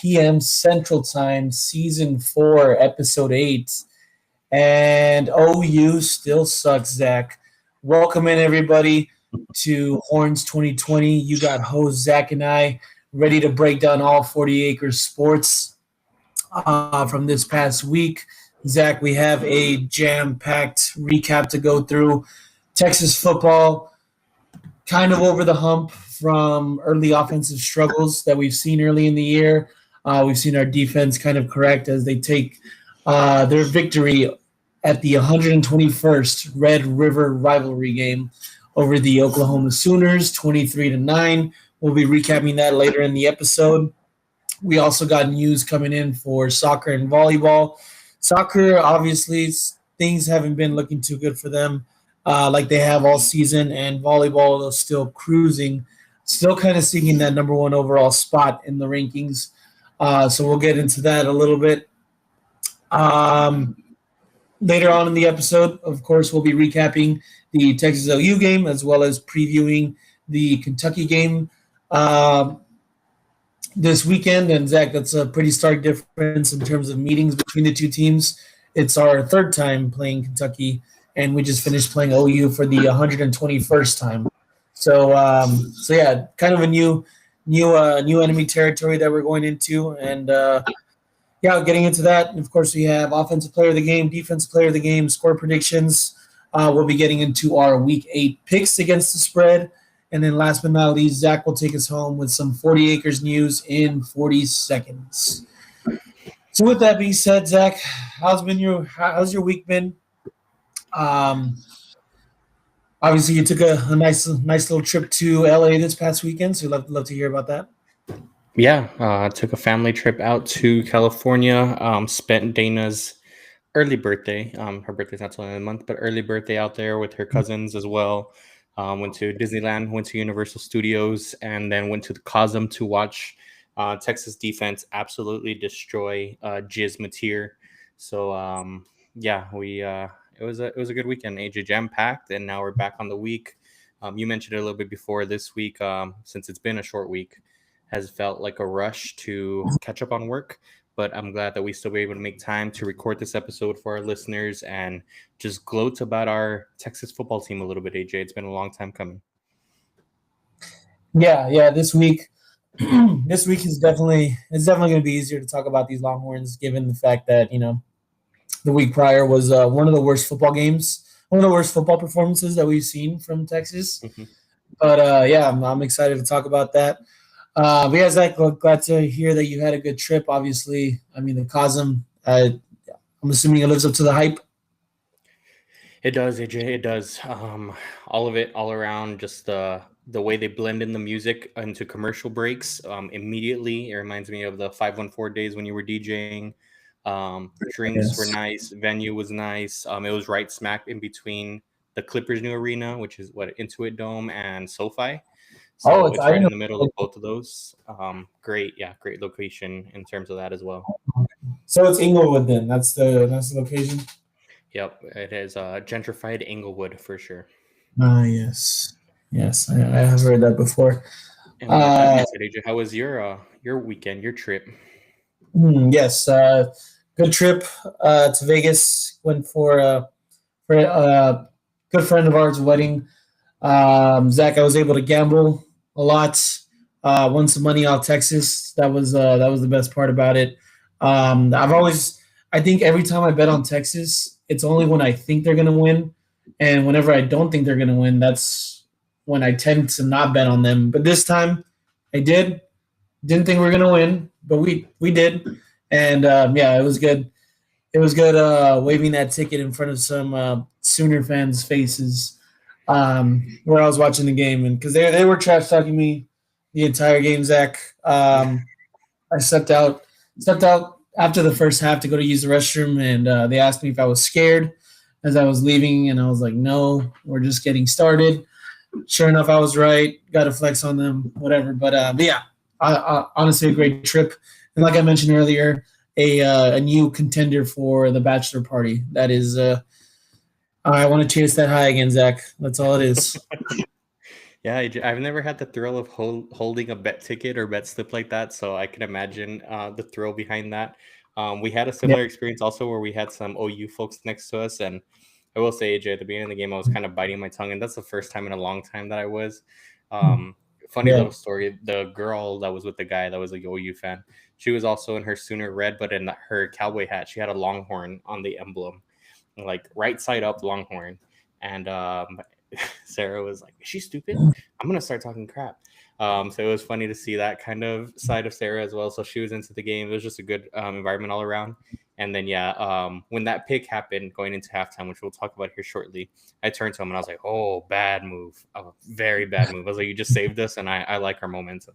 p.m. Central Time, Season 4, Episode 8. And OU still sucks, Zach. Welcome in, everybody, to Horns 2020. You got host Zach and I ready to break down all 40 Acres sports from this past week. Zach, we have a jam-packed recap to go through. Texas football kind of over the hump from early offensive struggles that we've seen early in the year. We've seen our defense kind of correct as they take their victory at the 121st Red River rivalry game over the Oklahoma Sooners, 23-9. We'll be recapping that later in the episode. We also got news coming in for soccer and volleyball. Soccer, obviously, things haven't been looking too good for them like they have all season, and volleyball is still cruising, still kind of seeking that number one overall spot in the rankings. So we'll get into that a little bit. Later on in the episode, of course, we'll be recapping the Texas OU game as well as previewing the Kentucky game this weekend. And Zach, that's a pretty stark difference in terms of meetings between the two teams. It's our third time playing Kentucky, and we just finished playing OU for the 121st time. So yeah, kind of a new enemy territory that we're going into, and getting into that. And of course, we have offensive player of the game, defensive player of the game, score predictions. We'll be getting into our Week 8 picks against the spread. And then last but not least, Zach will take us home with some 40 Acres news in 40 seconds. So with that being said, Zach, how's your week been? Obviously, you took a nice little trip to LA this past weekend, so I'd love to hear about that. Yeah, I took a family trip out to California, spent Dana's early birthday. Her birthday's not till the end of the month, but early birthday out there with her cousins as well. Went to Disneyland, went to Universal Studios, and then went to the Cosm to watch Texas defense absolutely destroy Jizz Mateer. So it was a good weekend. AJ jam-packed, and now we're back on the week. You mentioned it a little bit before. This week, since it's been a short week, has felt like a rush to catch up on work, but I'm glad that we still were able to make time to record this episode for our listeners and just gloat about our Texas football team a little bit, AJ. It's been a long time coming. Yeah. This week is definitely going to be easier to talk about these Longhorns, given the fact that, the week prior was one of the worst football games, one of the worst football performances that we've seen from Texas. Mm-hmm. But I'm excited to talk about that. But yeah, Zach, glad to hear that you had a good trip. Obviously, I mean, the Cosm, I'm assuming it lives up to the hype. It does, AJ. It does. All of it, all around, just the way they blend in the music into commercial breaks. Immediately, it reminds me of the 514 days when you were DJing. Drinks were nice. Venue was nice. It was right smack in between the Clippers' new arena, which is Intuit Dome, and SoFi. So it's right in the middle of both of those. Great location in terms of that as well. So it's Inglewood then. That's the location. Yep, it is gentrified Inglewood for sure. Yes, I have heard that before. And AJ, how was your weekend, your trip? Yes, good trip to Vegas. Went for a good friend of ours' wedding. Zach, I was able to gamble a lot. Won some money off Texas. That was the best part about it. I think every time I bet on Texas, it's only when I think they're gonna win, and whenever I don't think they're gonna win, that's when I tend to not bet on them. But this time, I didn't think we were gonna win, but we did, and it was good. It was good waving that ticket in front of some Sooner fans' faces. Where I was watching the game, and because they were trash talking me the entire game, Zach. I stepped out after the first half to go to use the restroom, and they asked me if I was scared as I was leaving, and I was like, no, we're just getting started. Sure enough, I was right. Got to flex on them, whatever. But honestly, a great trip, and like I mentioned earlier, a new contender for the bachelor party. That is. I want to chase that high again, Zach. That's all it is. Yeah, I've never had the thrill of holding a bet ticket or bet slip like that, so I can imagine the thrill behind that. We had a Yeah. similar experience also where we had some OU folks next to us, and I will say, AJ, at the beginning of the game, I was kind of biting my tongue, and that's the first time in a long time that I was. Um, Funny Yeah. little story: the girl that was with the guy that was a OU fan, she was also in her Sooner red, but in her cowboy hat, she had a Longhorn on the emblem, like right side up Longhorn, and Sarah was like, "Is she stupid? I'm gonna start talking crap." So it was funny to see that kind of side of Sarah as well. So she was into the game. It was just a good environment all around. And then yeah, when that pick happened going into halftime, which we'll talk about here shortly, I turned to him and I was like, "Oh, bad move, a very bad move." I was like, "You just saved us, and I like our momentum."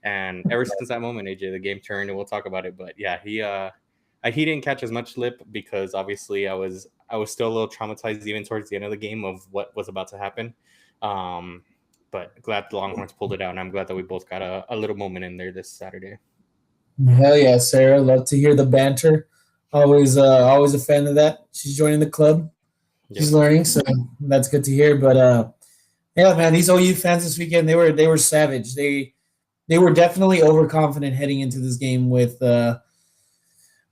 And ever since that moment, AJ, the game turned, and we'll talk about it. But yeah, he didn't catch as much lip because obviously I was still a little traumatized even towards the end of the game of what was about to happen. Um, but glad the Longhorns pulled it out, and I'm glad that we both got a little moment in there this Saturday. Hell yeah, Sarah. Love to hear the banter. Always a fan of that. She's joining the club. She's Yep. learning, so that's good to hear. But yeah, man, these OU fans this weekend, they were savage. They were definitely overconfident heading into this game with John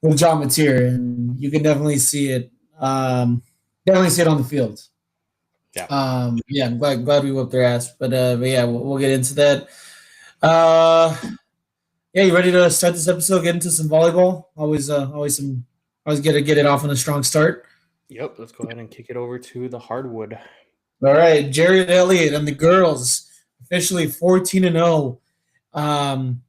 Mateer, and you can definitely see it. Definitely see it on the field. Yeah. Yeah, I'm glad we whooped their ass. But yeah, we'll get into that. Uh, yeah, you ready to start this episode? Get into some volleyball. Always get to get it off on a strong start. Yep. Let's go ahead and kick it over to the hardwood. All right, Jared Elliott and the girls officially 14-0. Um,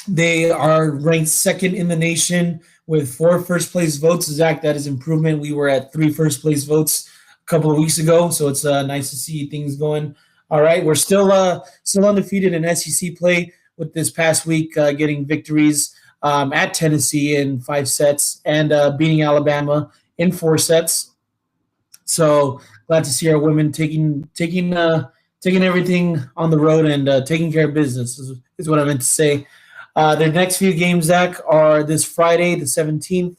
They are ranked second in the nation with 4 first place votes. Zach, that is improvement. We were at 3 first place votes a couple of weeks ago, so it's nice to see things going. All right, we're still undefeated in SEC play with this past week getting victories at Tennessee in 5 sets and beating Alabama in 4 sets. So glad to see our women taking everything on the road and taking care of business is what I meant to say. Their next few games, Zach, are this Friday, the 17th,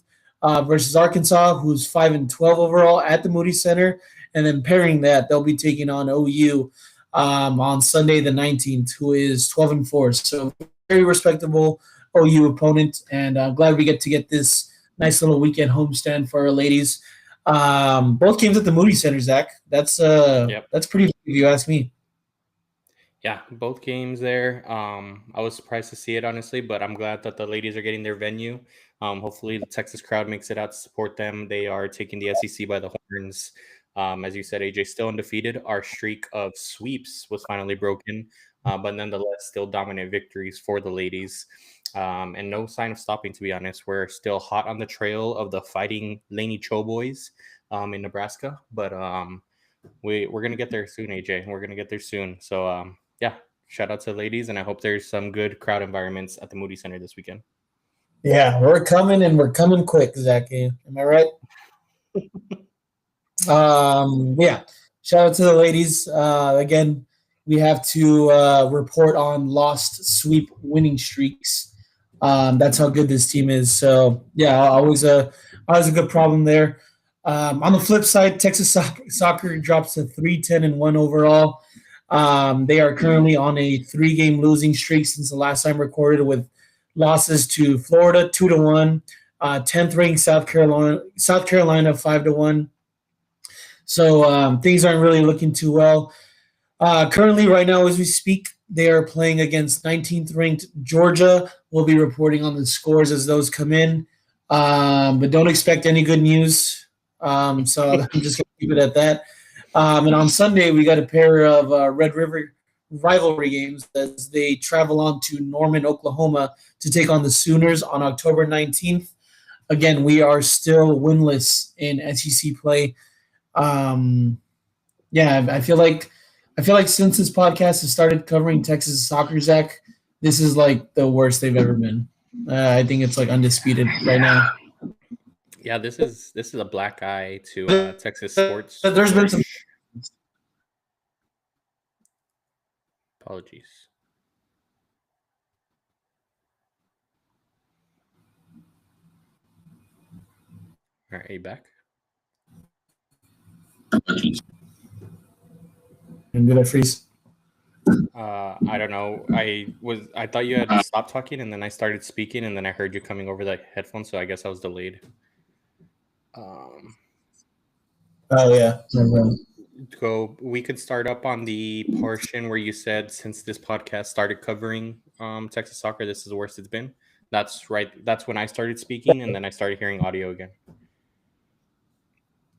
versus Arkansas, who's 5-12 overall at the Moody Center, and then pairing that, they'll be taking on OU on Sunday, the 19th, who is 12-4. So very respectable OU opponent, and I'm glad we get to get this nice little weekend homestand for our ladies. Both games at the Moody Center, Zach. Yep. That's pretty big if you ask me. Yeah, both games there. I was surprised to see it honestly, but I'm glad that the ladies are getting their venue. Hopefully, the Texas crowd makes it out to support them. They are taking the SEC by the horns. As you said, AJ, still undefeated. Our streak of sweeps was finally broken, but nonetheless, still dominant victories for the ladies. And no sign of stopping, to be honest. We're still hot on the trail of the Fighting Laney Cho boys in Nebraska, but we're gonna get there soon, AJ. We're gonna get there soon. So yeah, shout out to the ladies, and I hope there's some good crowd environments at the Moody Center this weekend. Yeah, we're coming and we're coming quick, Zach. Am I right? Yeah. Shout out to the ladies. Again, we have to report on lost sweep winning streaks. That's how good this team is. So yeah, always a good problem there. On the flip side, Texas soccer drops to 3-10-1 overall. They are currently on a 3-game losing streak since the last time recorded, with losses to Florida 2-1, 10th ranked South Carolina 5-1. So things aren't really looking too well. Currently, right now, as we speak, they are playing against 19th ranked Georgia. We'll be reporting on the scores as those come in, but don't expect any good news. So I'm just going to keep it at that. And on Sunday, we got a pair of Red River rivalry games as they travel on to Norman, Oklahoma to take on the Sooners on October 19th. Again, we are still winless in SEC play. Yeah, I feel like since this podcast has started covering Texas soccer, Zach, this is like the worst they've ever been. I think it's like undisputed right now. Yeah, this is a black eye to Texas sports. There's been some. Apologies. All right, are you back? And did I freeze? I don't know. I thought you had stopped talking, and then I started speaking, and then I heard you coming over the headphones, so I guess I was delayed. Oh yeah. We could start up on the portion where you said since this podcast started covering Texas soccer, this is the worst it's been. That's right. That's when I started speaking, and then I started hearing audio again.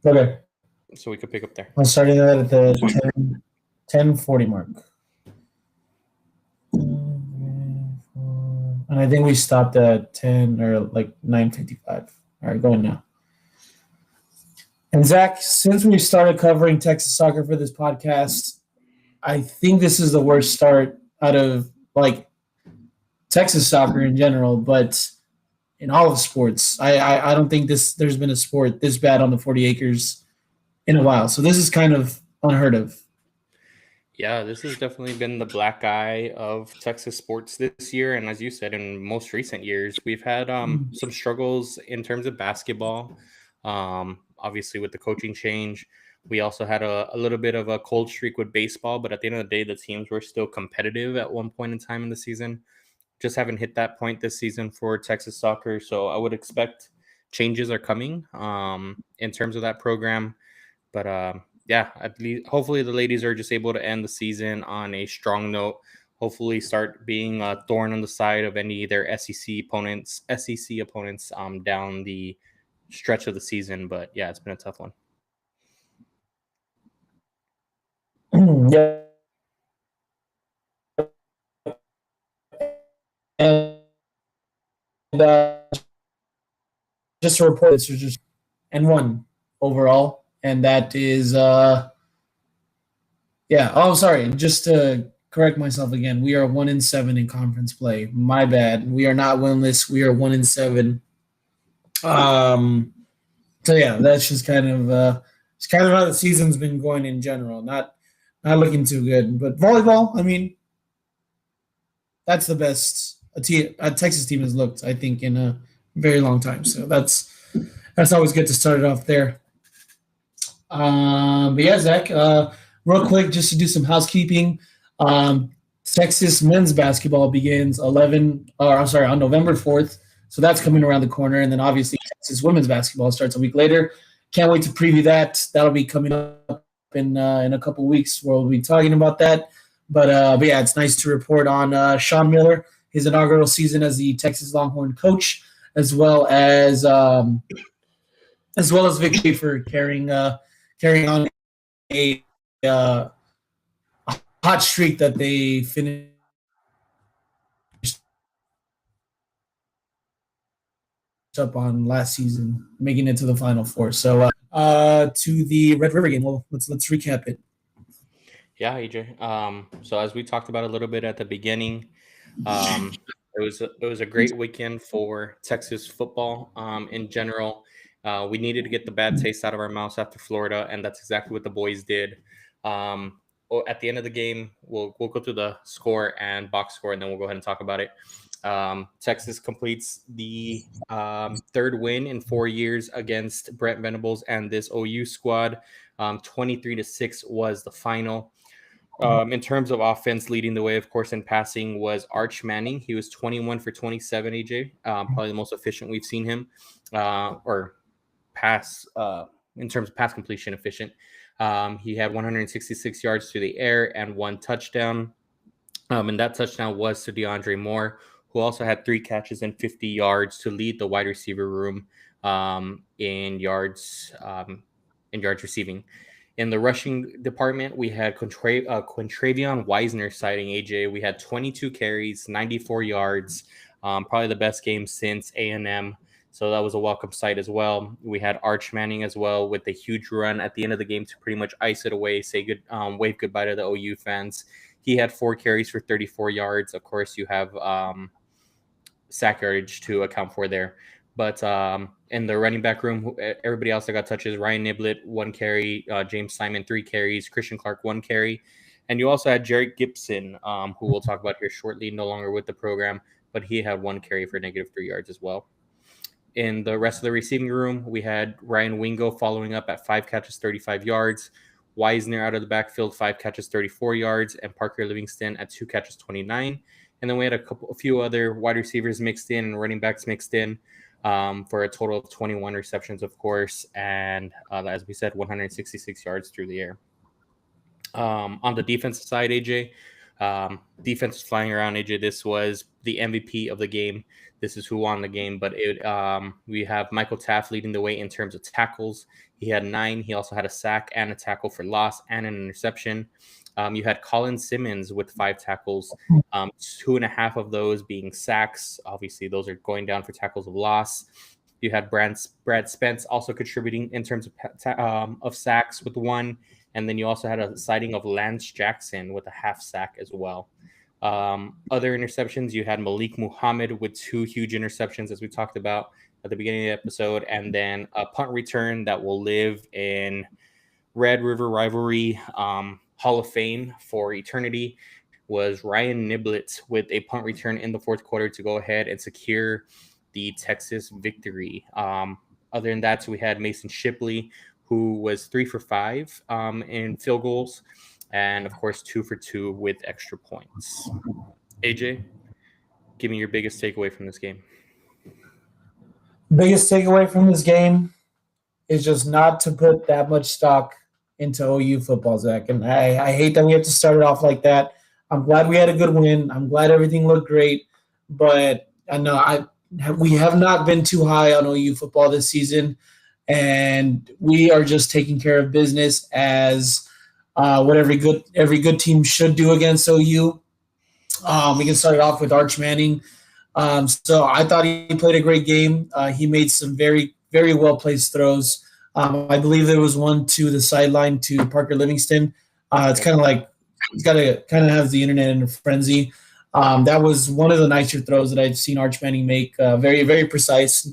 Okay. So we could pick up there. I'm starting that at the 10:40 mark. And I think we stopped at 10 or like 9:55. All right, going now. And Zach, since we started covering Texas soccer for this podcast, I think this is the worst start out of like Texas soccer in general, but in all of sports. I don't think there's been a sport this bad on the 40 acres in a while. So this is kind of unheard of. Yeah, this has definitely been the black eye of Texas sports this year. And as you said, in most recent years, we've had some struggles in terms of basketball. Obviously, with the coaching change, we also had a little bit of a cold streak with baseball. But at the end of the day, the teams were still competitive at one point in time in the season. Just haven't hit that point this season for Texas soccer. So I would expect changes are coming in terms of that program. But yeah, at least hopefully the ladies are just able to end the season on a strong note. Hopefully, start being a thorn on the side of any of their SEC opponents down the stretch of the season. But yeah, it's been a tough one. Yeah. And just to report, this was just N1 overall, and that is yeah. Oh, sorry. Just to correct myself again, we are 1-7 in conference play. My bad. We are not winless. We are 1-7. So yeah, that's just kind of it's kind of how the season's been going in general. Not looking too good. But volleyball, I mean, that's the best a Texas team has looked, I think, in a very long time. So that's always good to start it off there. But yeah, Zach, real quick, just to do some housekeeping. Texas men's basketball begins on November 4th. So that's coming around the corner. And then obviously Texas women's basketball starts a week later. Can't wait to preview that. That'll be coming up in a couple of weeks where we'll be talking about that. But yeah, it's nice to report on Sean Miller, his inaugural season as the Texas Longhorn coach, as well as Vic Schaefer carrying on a hot streak that they finished up on last season, making it to the Final Four. So to the Red River game, well, let's recap it. Yeah, AJ. So as we talked about a little bit at the beginning, it was a great weekend for Texas football in general. We needed to get the bad taste out of our mouths after Florida, and that's exactly what the boys did. At the end of the game, we'll go through the score and box score, and then we'll go ahead and talk about it. Texas completes the third win in 4 years against Brent Venables and this OU squad. 23-6 was the final. In terms of offense, leading the way, of course, in passing was Arch Manning. He was 21 for 27, AJ. Probably the most efficient we've seen him, or pass in terms of pass completion efficient. He had 166 yards through the air and 1 touchdown. And that touchdown was to DeAndre Moore, who also had 3 catches and 50 yards to lead the wide receiver room in yards receiving. In the rushing department, we had Quintravion Wisner citing AJ. We had 22 carries, 94 yards, probably the best game since A&M. So that was a welcome sight as well. We had Arch Manning as well with a huge run at the end of the game to pretty much ice it away, wave goodbye to the OU fans. He had 4 carries for 34 yards. Of course, you have sack yardage to account for there. But in the running back room, everybody else that got touches, Ryan Niblett, 1 carry, James Simon, 3 carries, Christian Clark, 1 carry. And you also had Jarrett Gibson, who we'll talk about here shortly, no longer with the program, but he had 1 carry for -3 yards as well. In the rest of the receiving room, we had Ryan Wingo following up at 5 catches, 35 yards. Wisner out of the backfield, 5 catches, 34 yards, and Parker Livingston at 2 catches, 29. And then we had a few other wide receivers mixed in and running backs mixed in for a total of 21 receptions, of course, and as we said, 166 yards through the air. On the defensive side, AJ, defense was flying around. AJ, this was the MVP of the game. This is who won the game. But we have Michael Taft leading the way in terms of tackles. He had 9. He also had a sack and a tackle for loss and an interception. You had Colin Simmons with 5 tackles, 2.5 of those being sacks. Obviously, those are going down for tackles of loss. You had Brad Spence also contributing in terms of sacks with 1. And then you also had a sighting of Lance Jackson with a half sack as well. Other interceptions, you had Malik Muhammad with 2 huge interceptions, as we talked about at the beginning of the episode. And then a punt return that will live in Red River Rivalry Hall of Fame for eternity was Ryan Niblett with a punt return in the fourth quarter to go ahead and secure the Texas victory. Other than that, so we had Mason Shipley, who was 3 for 5 in field goals, and of course 2 for 2 with extra points. AJ, give me your biggest takeaway from this game. Biggest takeaway from this game is just not to put that much stock into OU football, Zach. And I hate that we have to start it off like that. I'm glad we had a good win. I'm glad everything looked great. But I know we have not been too high on OU football this season. And we are just taking care of business as what every good team should do against OU. We can start it off with Arch Manning. So I thought he played a great game. He made some very, very well-placed throws. I believe there was one to the sideline to Parker Livingston. It's kind of like he's got to kind of have the internet in a frenzy. That was one of the nicer throws that I've seen Arch Manning make. Very, very precise,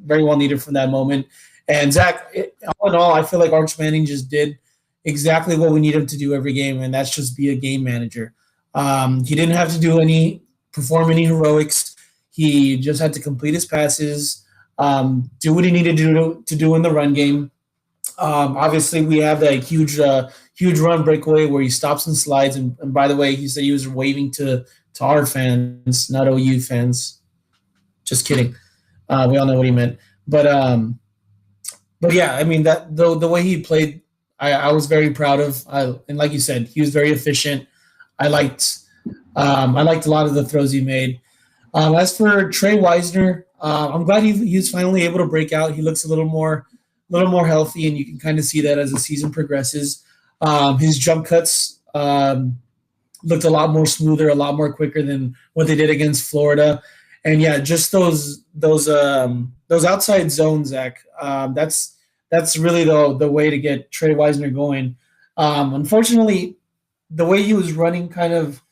very well needed from that moment. And Zach, all in all, I feel like Arch Manning just did exactly what we need him to do every game, and that's just be a game manager. He didn't have to perform any heroics. He just had to complete his passes, do what he needed to do in the run game. Obviously, we have that huge run breakaway where he stops and slides. And by the way, he said he was waving to our fans, not OU fans. Just kidding. We all know what he meant. But yeah, I mean that the way he played, I was very proud of. And like you said, he was very efficient. I liked a lot of the throws he made. As for Trey Wisner, I'm glad he was finally able to break out. He looks a little more healthy, and you can kind of see that as the season progresses. His jump cuts looked a lot more smoother, a lot more quicker than what they did against Florida. And yeah, just those outside zones, Zach. That's really the way to get Trey Wisner going. Unfortunately, the way he was running kind of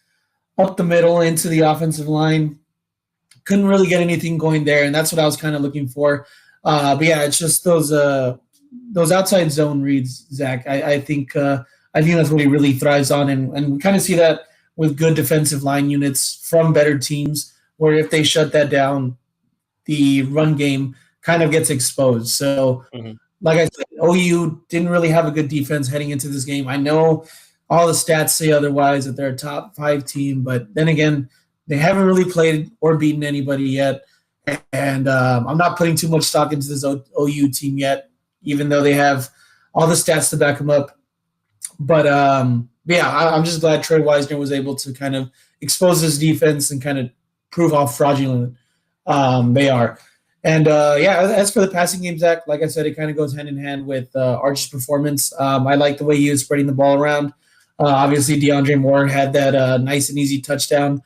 up the middle into the offensive line, couldn't really get anything going there, and that's what I was kind of looking for. But yeah, it's just those outside zone reads, Zach. I think that's what he really thrives on, and we kind of see that with good defensive line units from better teams, where if they shut that down, the run game kind of gets exposed. So, like I said, OU didn't really have a good defense heading into this game. I know all the stats say otherwise, that they're a top 5 team, but then again, they haven't really played or beaten anybody yet. And I'm not putting too much stock into this OU team yet, even though they have all the stats to back them up. But yeah, I'm just glad Trey Wisner was able to kind of expose his defense and kind of prove how fraudulent they are. And yeah, as for the passing game, Zach, like I said, it kind of goes hand in hand with Arch's performance. I like the way he was spreading the ball around. Obviously, DeAndre Moore had that nice and easy touchdown.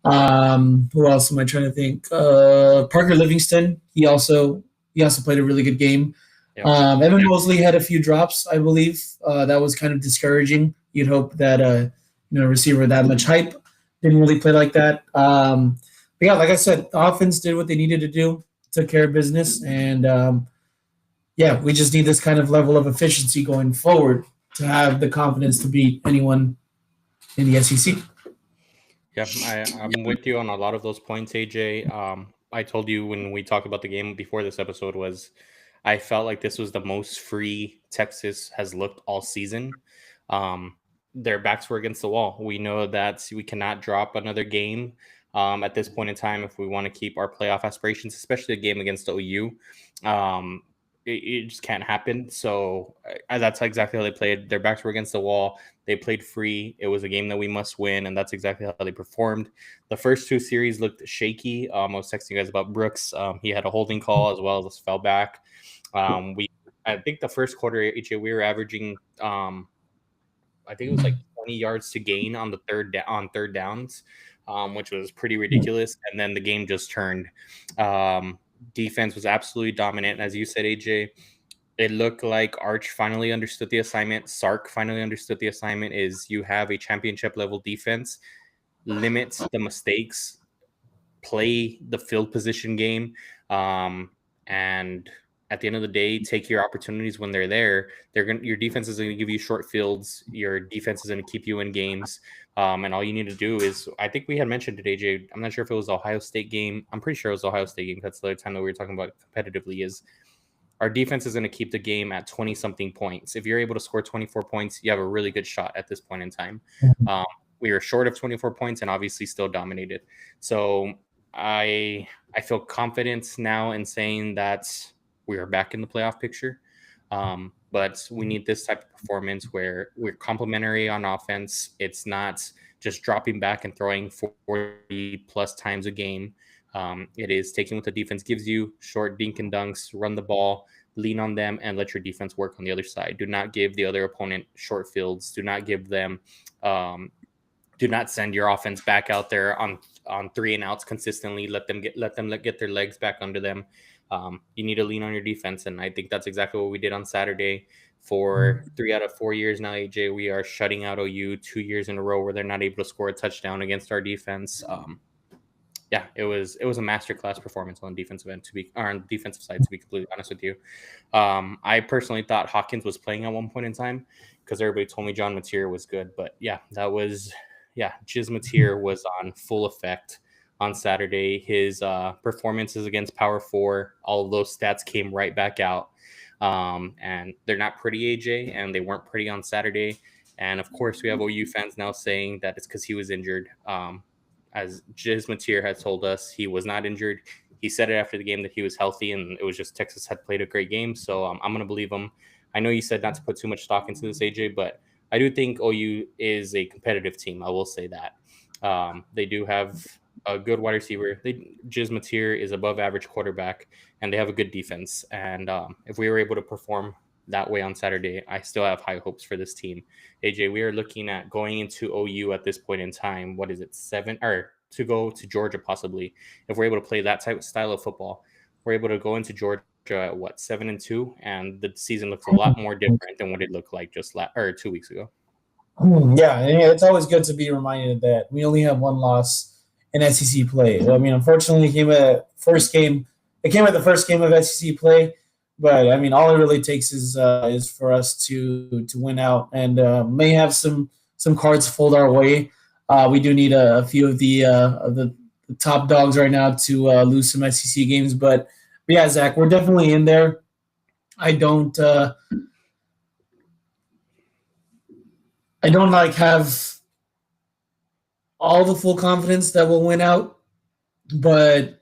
Who else am I trying to think? Parker Livingston. He also played a really good game. Yep. Evan Mosley had a few drops, I believe. That was kind of discouraging. You'd hope that a receiver with that much hype didn't really play like that. But yeah, like I said, the offense did what they needed to do, took care of business, and yeah, we just need this kind of level of efficiency going forward to have the confidence to beat anyone in the SEC. Yeah, I'm with you on a lot of those points, AJ. I told you when we talked about the game before this episode I felt like this was the most free Texas has looked all season. their backs were against the wall. We know that we cannot drop another game at this point in time if we want to keep our playoff aspirations, especially a game against OU. It just can't happen. So that's exactly how they played. Their backs were against the wall. They played free. It was a game that we must win, and that's exactly how they performed. The first two series looked shaky. I was texting you guys about Brooks. He had a holding call as well as fell back. I think the first quarter, AJ, we were averaging, I think it was like 20 yards to gain on the third downs, which was pretty ridiculous. And then the game just turned. Defense was absolutely dominant. As you said, AJ, it looked like Arch finally understood the assignment. Sark finally understood the assignment is you have a championship level defense, limit the mistakes, play the field position game, and at the end of the day, take your opportunities when they're there. Your defense is going to give you short fields. Your defense is going to keep you in games. And all you need to do is, I think we had mentioned it, AJ. I'm not sure if it was the Ohio State game. I'm pretty sure it was the Ohio State game. That's the other time that we were talking about competitively is our defense is going to keep the game at 20-something points. If you're able to score 24 points, you have a really good shot at this point in time. We were short of 24 points and obviously still dominated. So I feel confident now in saying that we are back in the playoff picture. But we need this type of performance where we're complementary on offense. It's not just dropping back and throwing 40 plus times a game. It is taking what the defense gives you, short dink and dunks, run the ball, lean on them, and let your defense work on the other side. Do not give the other opponent short fields. Do not give them, do not send your offense back out there on 3 and outs consistently. Let them get their legs back under them. You need to lean on your defense, and I think that's exactly what we did on Saturday. For 3 out of 4 years now, AJ, we are shutting out OU 2 years in a row where they're not able to score a touchdown against our defense. Yeah, it was a masterclass performance on the defensive end on the defensive side, to be completely honest with you. I personally thought Hawkins was playing at one point in time because everybody told me John Mateer was good, but Jiz Mateer was on full effect on Saturday. His performances against Power 4, all of those stats came right back out. And they're not pretty, AJ, and they weren't pretty on Saturday. And of course, we have OU fans now saying that it's because he was injured. As Jiz Mateer has told us, he was not injured. He said it after the game that he was healthy, and it was just Texas had played a great game. So I'm going to believe him. I know you said not to put too much stock into this, AJ, but I do think OU is a competitive team. I will say that. They do have a good wide receiver. Jiz Mateer is above average quarterback, and they have a good defense. And if we were able to perform that way on Saturday, I still have high hopes for this team. AJ, we are looking at going into OU at this point in time. What is it, 7 or to go to Georgia possibly? If we're able to play that type of style of football, we're able to go into Georgia at 7-2, and the season looks a lot more different than what it looked like just 2 weeks ago. Yeah, it's always good to be reminded that we only have one loss in SEC play. I mean, unfortunately, it came at the first game of SEC play. But I mean, all it really takes is for us to win out, and may have some cards fold our way. We do need a few of the top dogs right now to lose some SEC games. But yeah, Zach, we're definitely in there. I don't have all the full confidence that we'll win out, but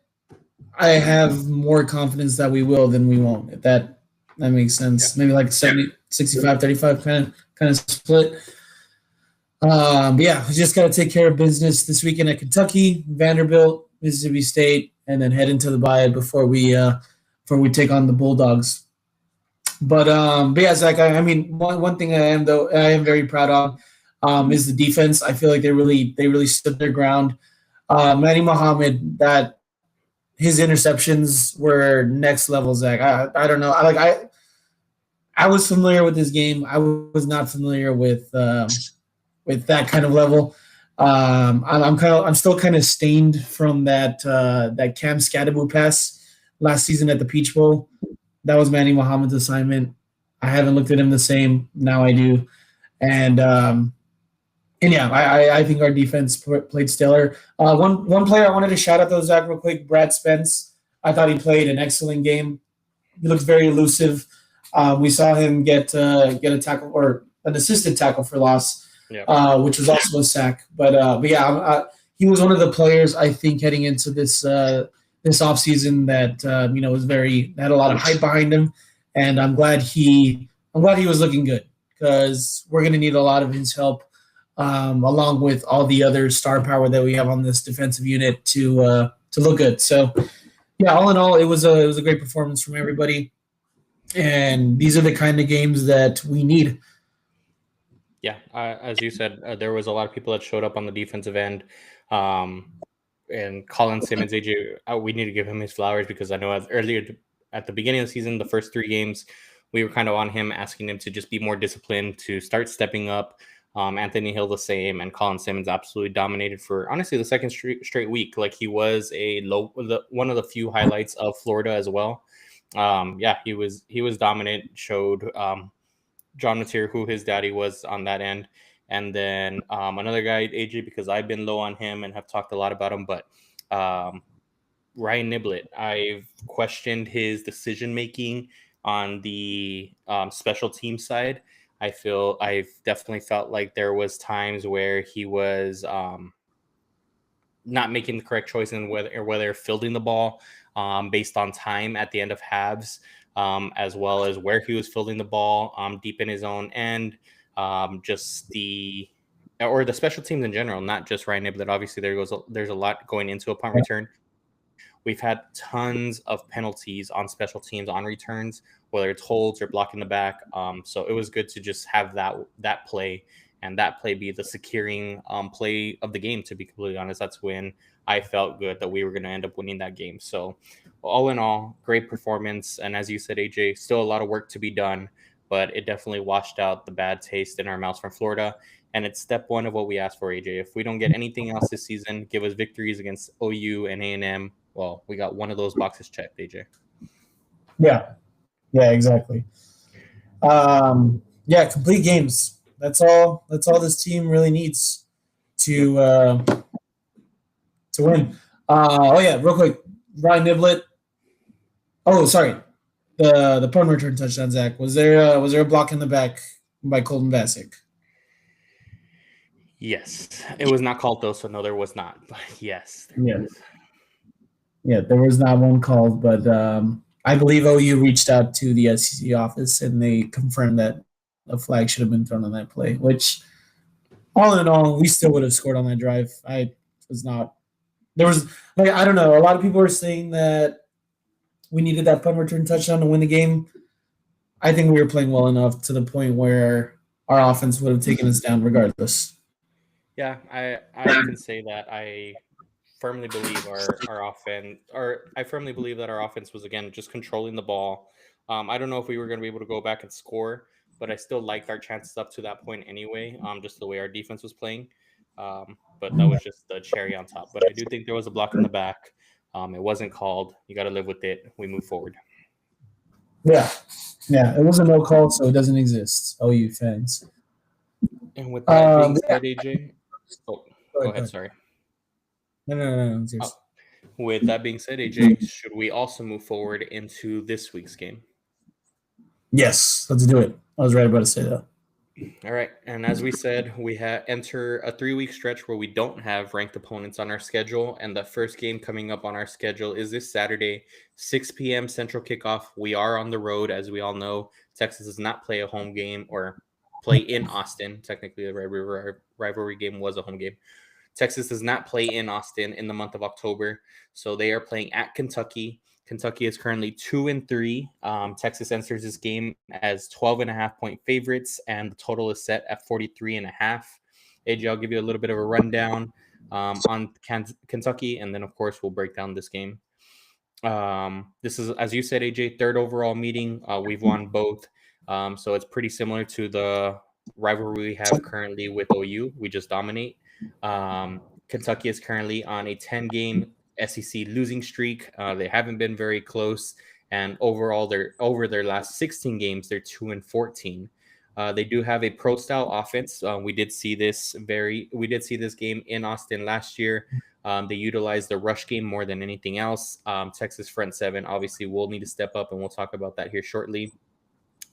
I have more confidence that we will than we won't, if that makes sense. Yeah. Maybe like 70, 65, 35 kind of split. But yeah, we just got to take care of business this weekend at Kentucky, Vanderbilt, Mississippi State, and then head into the bye before we take on the Bulldogs. But yeah, Zach, I mean, one thing I am very proud of is the defense. I feel like they really stood their ground. Manny Muhammad, that his interceptions were next level, Zach. I don't know. I was familiar with this game. I was not familiar with that kind of level. I'm still kind of stained from that Cam Scatterbo pass last season at the Peach Bowl. That was Manny Muhammad's assignment. I haven't looked at him the same. Now I do. And yeah, I think our defense played stellar. One player I wanted to shout out though, Zach, real quick, Brad Spence. I thought he played an excellent game. He looked very elusive. We saw him get a tackle or an assisted tackle for loss, Yeah. which was also a sack. But yeah, he was one of the players I think heading into this offseason that was had a lot of hype behind him, and I'm glad he was looking good because we're going to need a lot of his help, along with all the other star power that we have on this defensive unit to look good. So yeah, all in all, it was a great performance from everybody, and these are the kind of games that we need. Yeah, as you said, there was a lot of people that showed up on the defensive end. And Colin Simmons, AJ, we need to give him his flowers because I know earlier at the beginning of the season, the first 3 games, we were kind of on him, asking him to just be more disciplined, to start stepping up. Anthony Hill the same, and Colin Simmons absolutely dominated for honestly the second straight week. Like he was one of the few highlights of Florida as well. Yeah, he was dominant. Showed John Mateer who his daddy was on that end. And then another guy, AJ, because I've been low on him and have talked a lot about him, but Ryan Niblett, I've questioned his decision making on the special team side. I've definitely felt like there was times where he was not making the correct choice in whether fielding the ball based on time at the end of halves, as well as where he was fielding the ball deep in his own end. Just the special teams in general, not just Ryan Niblett. Obviously, there's a lot going into a punt return. We've had tons of penalties on special teams on returns, whether it's holds or blocking the back. So it was good to just have that play, and that play be the securing play of the game. To be completely honest, that's when I felt good that we were going to end up winning that game. So all in all, great performance. And as you said, AJ, still a lot of work to be done, but it definitely washed out the bad taste in our mouths from Florida. And it's step one of what we asked for, AJ. If we don't get anything else this season, give us victories against OU and A&M. Well, we got one of those boxes checked, AJ. Yeah, exactly. Yeah, complete games. That's all this team really needs to win. Oh yeah, real quick, Ryan Niblett. Oh, sorry, the punt return touchdown. Zach, was there a block in the back by Colton Vasek? Yes, it was not called though, so no, there was not. But yes, yeah, there was not one called, but I believe OU reached out to the SEC office and they confirmed that a flag should have been thrown on that play. Which, all in all, we still would have scored on that drive. I was not. There was I don't know. A lot of people are saying that we needed that punt return touchdown to win the game. I think we were playing well enough to the point where our offense would have taken us down regardless. Yeah, I can say that I firmly believe our offense, or I firmly believe that our offense was again just controlling the ball. I don't know if we were going to be able to go back and score, but I still liked our chances up to that point anyway. Just the way our defense was playing. But that was just the cherry on top. But I do think there was a block in the back. It wasn't called. You got to live with it. We move forward. Yeah, it was a no call, so it doesn't exist. OU fans. And with that being said, AJ, go ahead. Sorry. No. With that being said, AJ, should we also move forward into this week's game? Yes, let's do it. I was right about to say that. All right. And as we said, we enter a 3-week stretch where we don't have ranked opponents on our schedule. And the first game coming up on our schedule is this Saturday, 6 p.m. Central kickoff. We are on the road, as we all know. Texas does not play a home game or play in Austin. Technically, the rivalry game was a home game. Texas does not play in Austin in the month of October, so they are playing at Kentucky. Kentucky is currently 2-3. Texas enters this game as 12.5-point favorites, and the total is set at 43.5. AJ, I'll give you a little bit of a rundown on Kentucky, and then, of course, we'll break down this game. This is, as you said, AJ, third overall meeting. We've won both, so it's pretty similar to the rivalry we have currently with OU. We just dominate. Kentucky is currently on a 10-game SEC losing streak. They haven't been very close, and overall, over their last 16 games, they're 2-14. They do have a pro-style offense. We did see this game in Austin last year. They utilized the rush game more than anything else. Texas front seven obviously will need to step up, and we'll talk about that here shortly.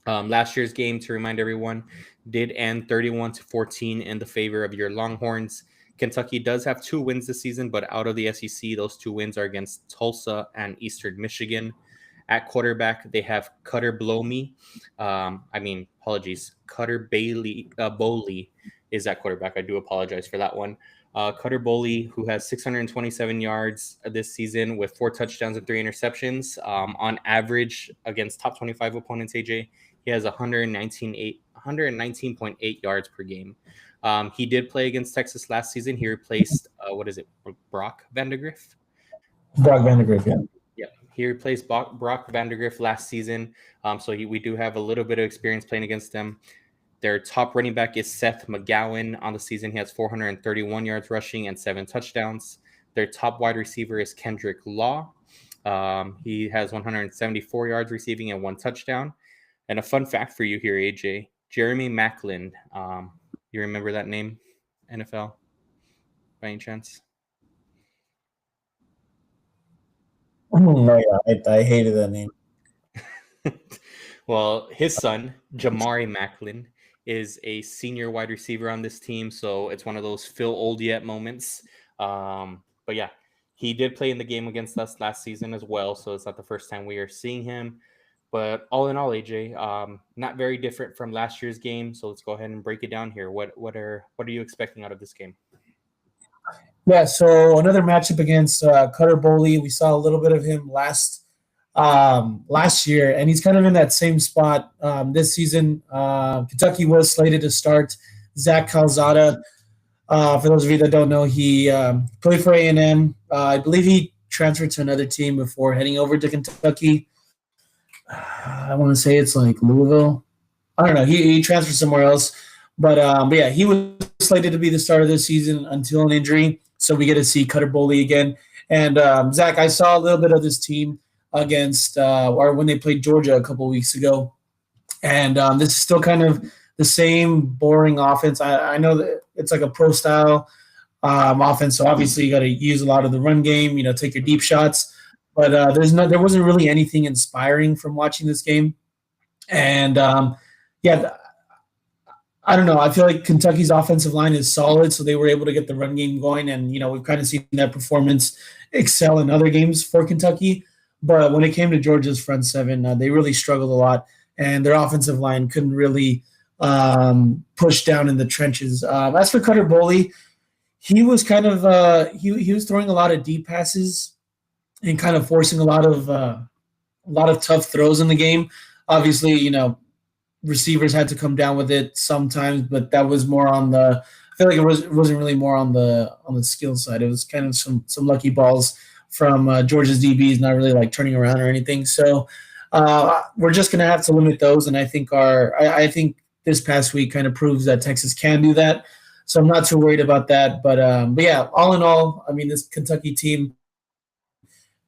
Last year's game, to remind everyone, did end 31-14 in the favor of your Longhorns. Kentucky does have 2 wins this season, but out of the SEC, those 2 wins are against Tulsa and Eastern Michigan. At quarterback, they have Cutter Blomey. Apologies. Cutter Bowley is at quarterback. I do apologize for that one. Cutter Bowley, who has 627 yards this season with 4 touchdowns and 3 interceptions. On average, against top 25 opponents, AJ, he has 119.8 yards per game. He did play against Texas last season. He replaced, Brock Vandagriff? Brock Vandagriff, yeah. Yeah, he replaced Brock Vandagriff last season. We do have a little bit of experience playing against them. Their top running back is Seth McGowan. On the season, he has 431 yards rushing and 7 touchdowns. Their top wide receiver is Kendrick Law. He has 174 yards receiving and 1 touchdown. And a fun fact for you here, AJ, Jeremy Maclin. You remember that name, NFL, by any chance? Oh, yeah, I hated that name. Well, his son, Jamari Maclin, is a senior wide receiver on this team, so it's one of those Phil Old Yet moments. But yeah, he did play in the game against us last season as well, so it's not the first time we are seeing him. But all in all, AJ, not very different from last year's game. So let's go ahead and break it down here. What are you expecting out of this game? Yeah, so another matchup against Cutter Bowley. We saw a little bit of him last year, and he's kind of in that same spot this season. Kentucky was slated to start Zach Calzada. For those of you that don't know, he played for A&M. I believe he transferred to another team before heading over to Kentucky. I want to say it's like Louisville. I don't know. He transferred somewhere else. But yeah, he was slated to be the starter this season until an injury. So we get to see Cutter Bowley again. And Zach, I saw a little bit of this team against or when they played Georgia a couple weeks ago. And this is still kind of the same boring offense. I know that it's like a pro style offense. So obviously you got to use a lot of the run game, take your deep shots. But there wasn't really anything inspiring from watching this game. And yeah, I don't know. I feel like Kentucky's offensive line is solid, so they were able to get the run game going. And, we've kind of seen that performance excel in other games for Kentucky. But when it came to Georgia's front seven, they really struggled a lot. And their offensive line couldn't really push down in the trenches. As for Cutter Bowley, he was kind of he was throwing a lot of deep passes and kind of forcing a lot of tough throws in the game. Obviously, receivers had to come down with it sometimes, but that was more on the. I feel like it wasn't really more on the skill side. It was kind of some lucky balls from Georgia's DBs, not really like turning around or anything. So we're just gonna have to limit those, and I think I think this past week kind of proves that Texas can do that. So I'm not too worried about that. But yeah, all in all, I mean, this Kentucky team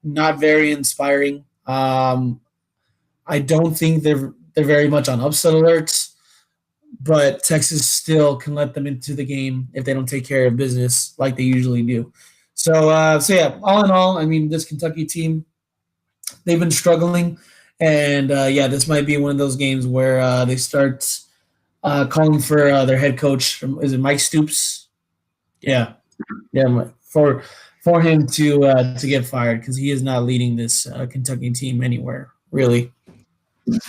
not very inspiring. I don't think they're very much on upset alerts, but Texas still can let them into the game if they don't take care of business like they usually do. So yeah, all in all, I mean, this Kentucky team, they've been struggling, and yeah, this might be one of those games where they start calling for their head coach. Is it Mike Stoops? Yeah, for him to get fired because he is not leading this Kentucky team anywhere really.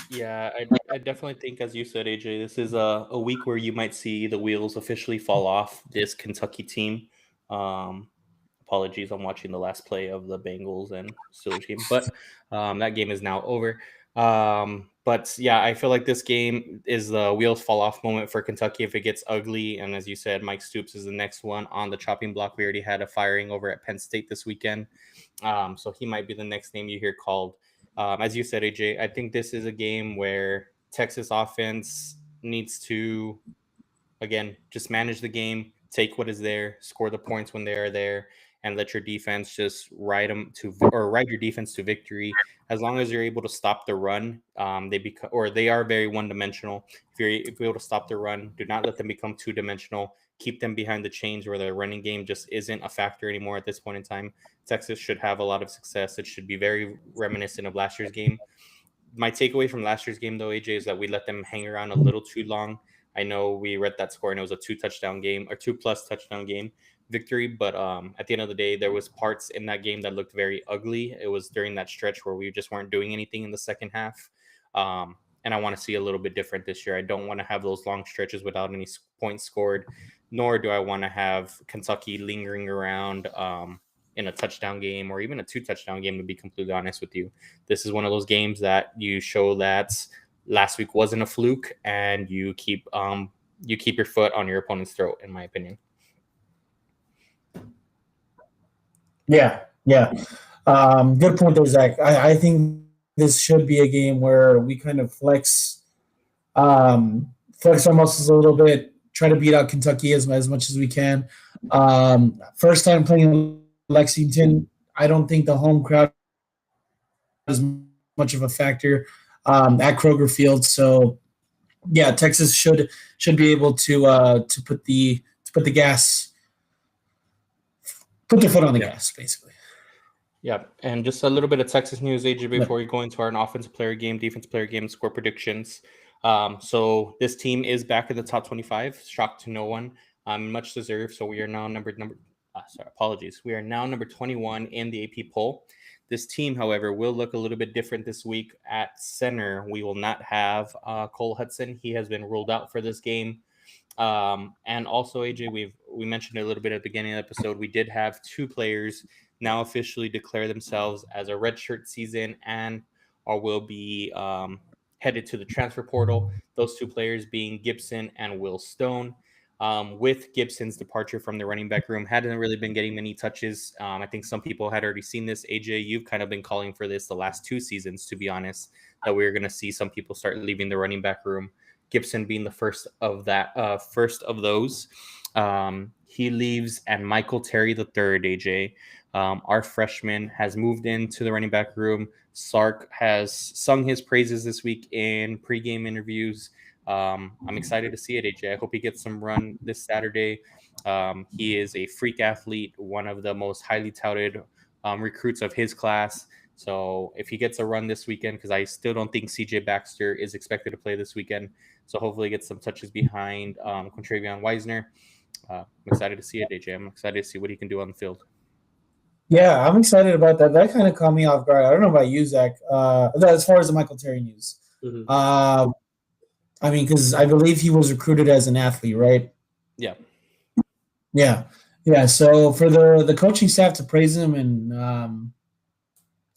Yeah, I definitely think, as you said, AJ, this is a week where you might see the wheels officially fall off this Kentucky team. Apologies, I'm watching the last play of the Bengals and Steelers game, but that game is now over. But yeah, I feel like this game is the wheels fall off moment for Kentucky if it gets ugly. And as you said, Mike Stoops is the next one on the chopping block. We already had a firing over at Penn State this weekend. So he might be the next name you hear called. As you said, AJ, I think this is a game where Texas offense needs to, again, just manage the game, take what is there, score the points when they are there, and let your defense just ride your defense to victory. As long as you're able to stop the run, they are very one-dimensional. If you're able to stop the run, do not let them become two-dimensional. Keep them behind the chains where their running game just isn't a factor anymore at this point in time. Texas should have a lot of success. It should be very reminiscent of last year's game. my takeaway from last year's game, though, AJ, is that we let them hang around a little too long. I know we read that score and it was a 2+ touchdown game victory, but at the end of the day, there was parts in that game that looked very ugly. It was during that stretch where we just weren't doing anything in the second half. And I want to see a little bit different this year. I don't want to have those long stretches without any points scored, nor do I want to have Kentucky lingering around in a touchdown game or even a 2-touchdown game, to be completely honest with you. This is one of those games that you show that last week wasn't a fluke, and you keep your foot on your opponent's throat, in my opinion. Yeah. Good point there, Zach. I think this should be a game where we kind of flex our muscles a little bit, try to beat out Kentucky as much as we can. First time playing in Lexington, I don't think the home crowd is much of a factor at Kroger Field. So, yeah, Texas should be able to put the gas, put their foot on the gas, basically. Yeah, and just a little bit of Texas news, AJ, before we go into our offensive player game, defensive player game, score predictions. So this team is back in the top 25. Shock to no one. Much deserved. So we are now we are now number 21 in the AP poll. This team, however, will look a little bit different this week. At center, we will not have Cole Hudson. He has been ruled out for this game. And also, AJ, we mentioned a little bit at the beginning of the episode, we did have 2 players now officially declare themselves as a redshirt season and or will be headed to the transfer portal. Those 2 players being Gibson and Will Stone. With Gibson's departure from the running back room, hadn't really been getting many touches. I think some people had already seen this. AJ, you've kind of been calling for this the last 2 seasons, to be honest, that we were going to see some people start leaving the running back room. Gibson being the first of those. He leaves, and Michael Terry III, AJ, our freshman, has moved into the running back room. Sark has sung his praises this week in pregame interviews. I'm excited to see it, AJ. I hope he gets some run this Saturday. He is a freak athlete, one of the most highly touted recruits of his class. So if he gets a run this weekend, because I still don't think CJ Baxter is expected to play this weekend, so hopefully get some touches behind Contravion Wisner. I'm excited to see it, AJ. I'm excited to see what he can do on the field. Yeah, I'm excited about that. That kind of caught me off guard. I don't know about you, Zach. As far as the Michael Terry news, I mean, because I believe he was recruited as an athlete, right? Yeah. So for the coaching staff to praise him and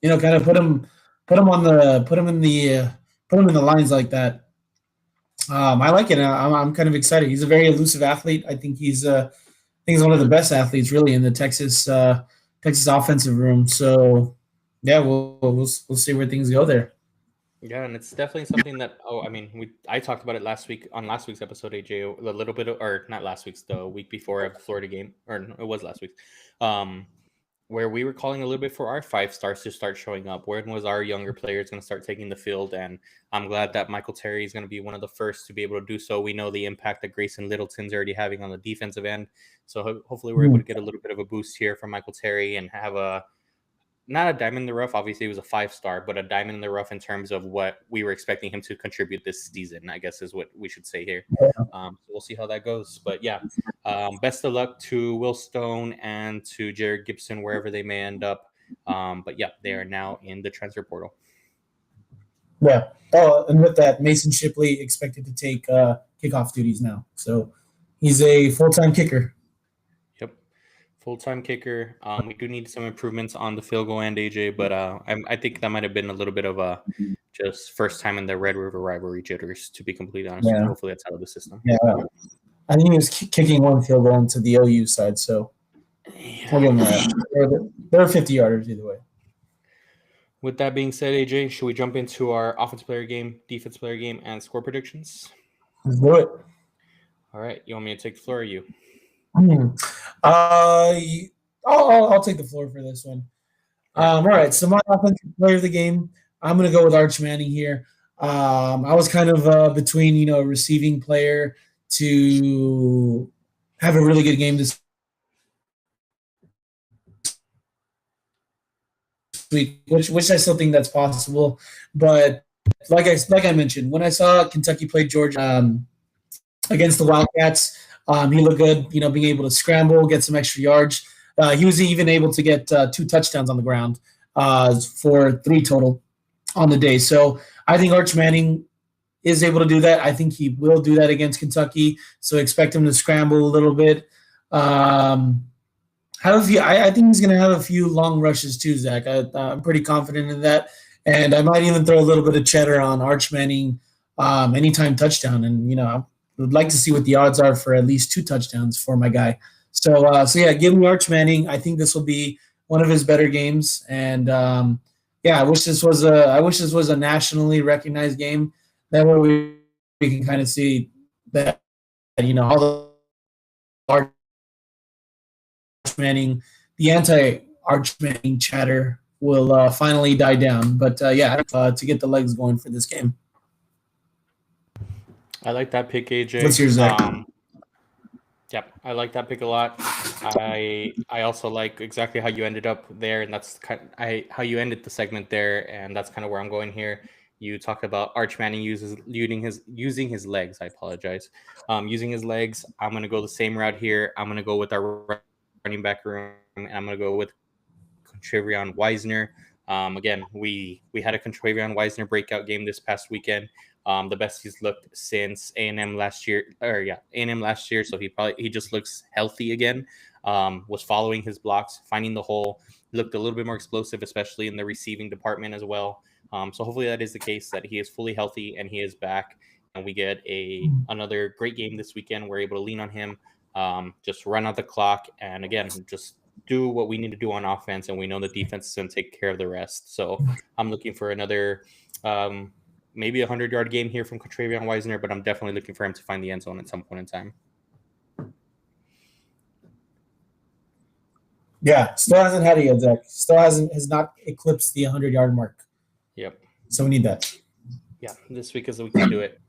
kind of put him in the lines like that, I like it. I'm kind of excited. He's a very elusive athlete. I think he's one of the best athletes really in the Texas offensive room. So yeah, we'll see where things go there. Yeah, and it's definitely something that I talked about it last week's episode, AJ, a little bit or not last week's, the week before of the Florida game, or it was last week, where we were calling a little bit for our 5 stars to start showing up. When was our younger players going to start taking the field? And I'm glad that Michael Terry is going to be one of the first to be able to do so. We know the impact that Grayson Littleton's already having on the defensive end. So hopefully we're able to get a little bit of a boost here from Michael Terry and have not a diamond in the rough. Obviously, it was a 5-star, but a diamond in the rough in terms of what we were expecting him to contribute this season, I guess is what we should say here. So we'll see how that goes. But yeah, best of luck to Will Stone and to Jared Gibson, wherever they may end up. But yeah, they are now in the transfer portal. Yeah. Oh, and with that, Mason Shipley expected to take kickoff duties now. So he's a full-time kicker. Full-time kicker. We do need some improvements on the field goal end, AJ, but I think that might have been a little bit of a just first time in the Red River rivalry jitters, to be completely honest. Yeah. Hopefully that's out of the system. Yeah. I think he was kicking one field goal into the OU side, so we'll give him that. They're 50-yarders either way. With that being said, AJ, should we jump into our offensive player game, defensive player game, and score predictions? Let's do it. All right. You want me to take the floor or you? I'll take the floor for this one. All right, so my offensive player of the game, I'm going to go with Arch Manning here. I was kind of between, a receiving player to have a really good game this week, which I still think that's possible. But like I mentioned, when I saw Kentucky play Georgia against the Wildcats, he looked good. Being able to scramble, get some extra yards. He was even able to get 2 touchdowns on the ground for 3 total on the day. So I think Arch Manning is able to do that. I think he will do that against Kentucky. So expect him to scramble a little bit. I think he's going to have a few long rushes too, Zach. I'm pretty confident in that. And I might even throw a little bit of cheddar on Arch Manning anytime touchdown. And, I would like to see what the odds are for at least 2 touchdowns for my guy. So yeah, give me Arch Manning. I think this will be one of his better games. And, I wish this was a nationally recognized game. That way we can kind of see that, all the Arch Manning, the anti-Arch Manning chatter will finally die down. But to get the legs going for this game. I like that pick, AJ. What's yours, Zach? Yep, I like that pick a lot. I also like exactly how you ended up there, and that's how you ended the segment there, and that's kind of where I'm going here. You talked about Arch Manning using his legs. I apologize. Using his legs. I'm going to go the same route here. I'm going to go with our running back room, and I'm going to go with Contravion Wisner. Again, we had a Contravion Wisner breakout game this past weekend. The best he's looked since A&M last year. A&M last year. So he just looks healthy again. Was following his blocks, finding the hole. Looked a little bit more explosive, especially in the receiving department as well. So hopefully that is the case, that he is fully healthy and he is back, and we get another great game this weekend. We're able to lean on him, just run out the clock, and again, just do what we need to do on offense, and we know the defense is going to take care of the rest. So I'm looking for another maybe 100-yard game here from Contravion Wisner, but I'm definitely looking for him to find the end zone at some point in time. Yeah, still hasn't had it yet, Zach. Still has not eclipsed the 100-yard mark. Yep. So we need that. Yeah, this week is the week to do it.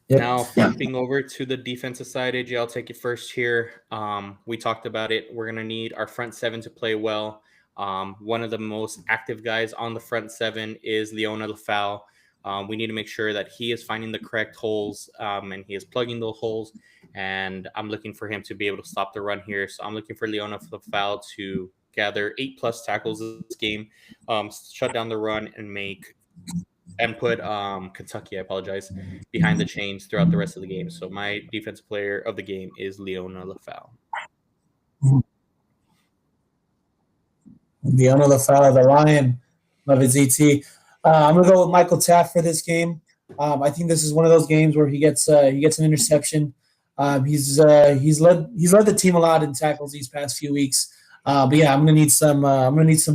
Yep. Now, flipping over to the defensive side, AJ, I'll take it first here. We talked about it. We're going to need our front seven to play well. One of the most active guys on the front seven is Liona Lefau. We need to make sure that he is finding the correct holes and he is plugging those holes. And I'm looking for him to be able to stop the run here. So I'm looking for Liona Lefau to gather 8+ tackles this game, shut down the run, and put Kentucky, behind the chains throughout the rest of the game. So my defensive player of the game is Liona Lefau. Liona Lefau, the Lion. Love his ET. I'm going to go with Michael Taft for this game. I think this is one of those games where he gets an interception. He's led the team a lot in tackles these past few weeks. But yeah, I'm gonna need some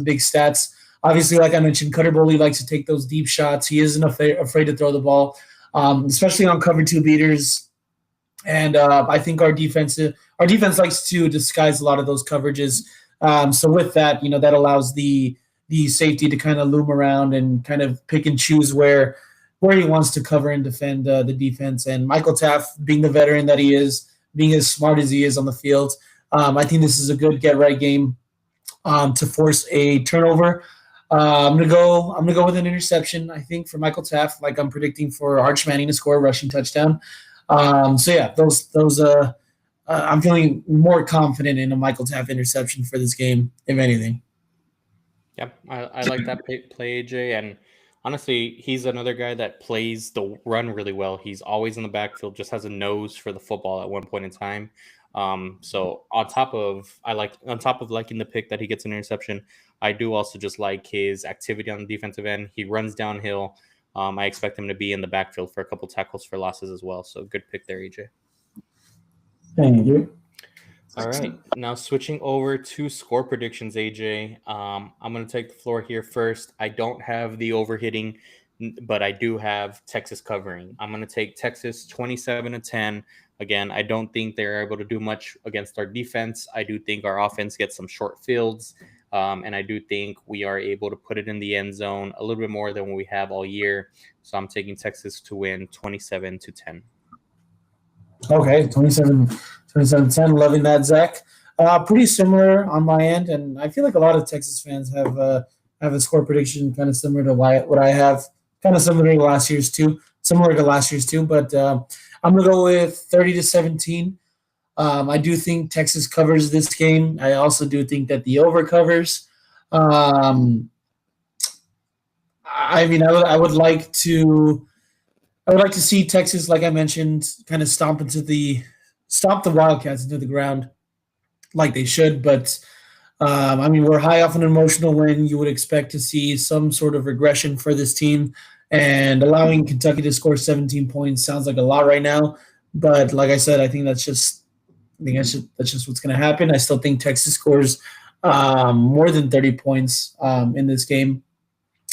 big stats. Obviously, like I mentioned, Cutter Boley likes to take those deep shots. He isn't afraid to throw the ball, especially on cover 2 beaters. And I think our defense likes to disguise a lot of those coverages. So with that, that allows the safety to kind of loom around and kind of pick and choose where he wants to cover and defend the defense. And Michael Taft, being the veteran that he is, being as smart as he is on the field, I think this is a good get-right game to force a turnover. I'm gonna go with an interception, I think, for Michael Taft, like I'm predicting for Arch Manning to score a rushing touchdown. So yeah, those I'm feeling more confident in a Michael Taft interception for this game, if anything. Yep, I like that play, AJ, and honestly, he's another guy that plays the run really well. He's always in the backfield, just has a nose for the football at one point in time. So on top of liking the pick that he gets an interception, I do also just like his activity on the defensive end. He runs downhill. I expect him to be in the backfield for a couple tackles for losses as well. So good pick there, AJ. Thank you. All right, now switching over to score predictions, AJ. I'm going to take the floor here first. I don't have the overhitting, but I do have Texas covering. I'm going to take Texas 27-10. Again, I don't think they're able to do much against our defense. I do think our offense gets some short fields, and I do think we are able to put it in the end zone a little bit more than what we have all year. So I'm taking Texas to win 27-10. Okay, 27-10. Loving that, Zach. Pretty similar on my end, and I feel like a lot of Texas fans have a score prediction kind of similar to what I have. kind of similar to last year's too. But I'm gonna go with 30-17. I do think Texas covers this game. I also do think that the over covers. Um, I mean, I would like to see Texas, like I mentioned, kind of stomp the Wildcats into the ground like they should. But I mean, we're high off an emotional win. You would expect to see some sort of regression for this team, and allowing Kentucky to score 17 points sounds like a lot right now. But like I said, that's just what's going to happen. I still think Texas scores more than 30 points in this game.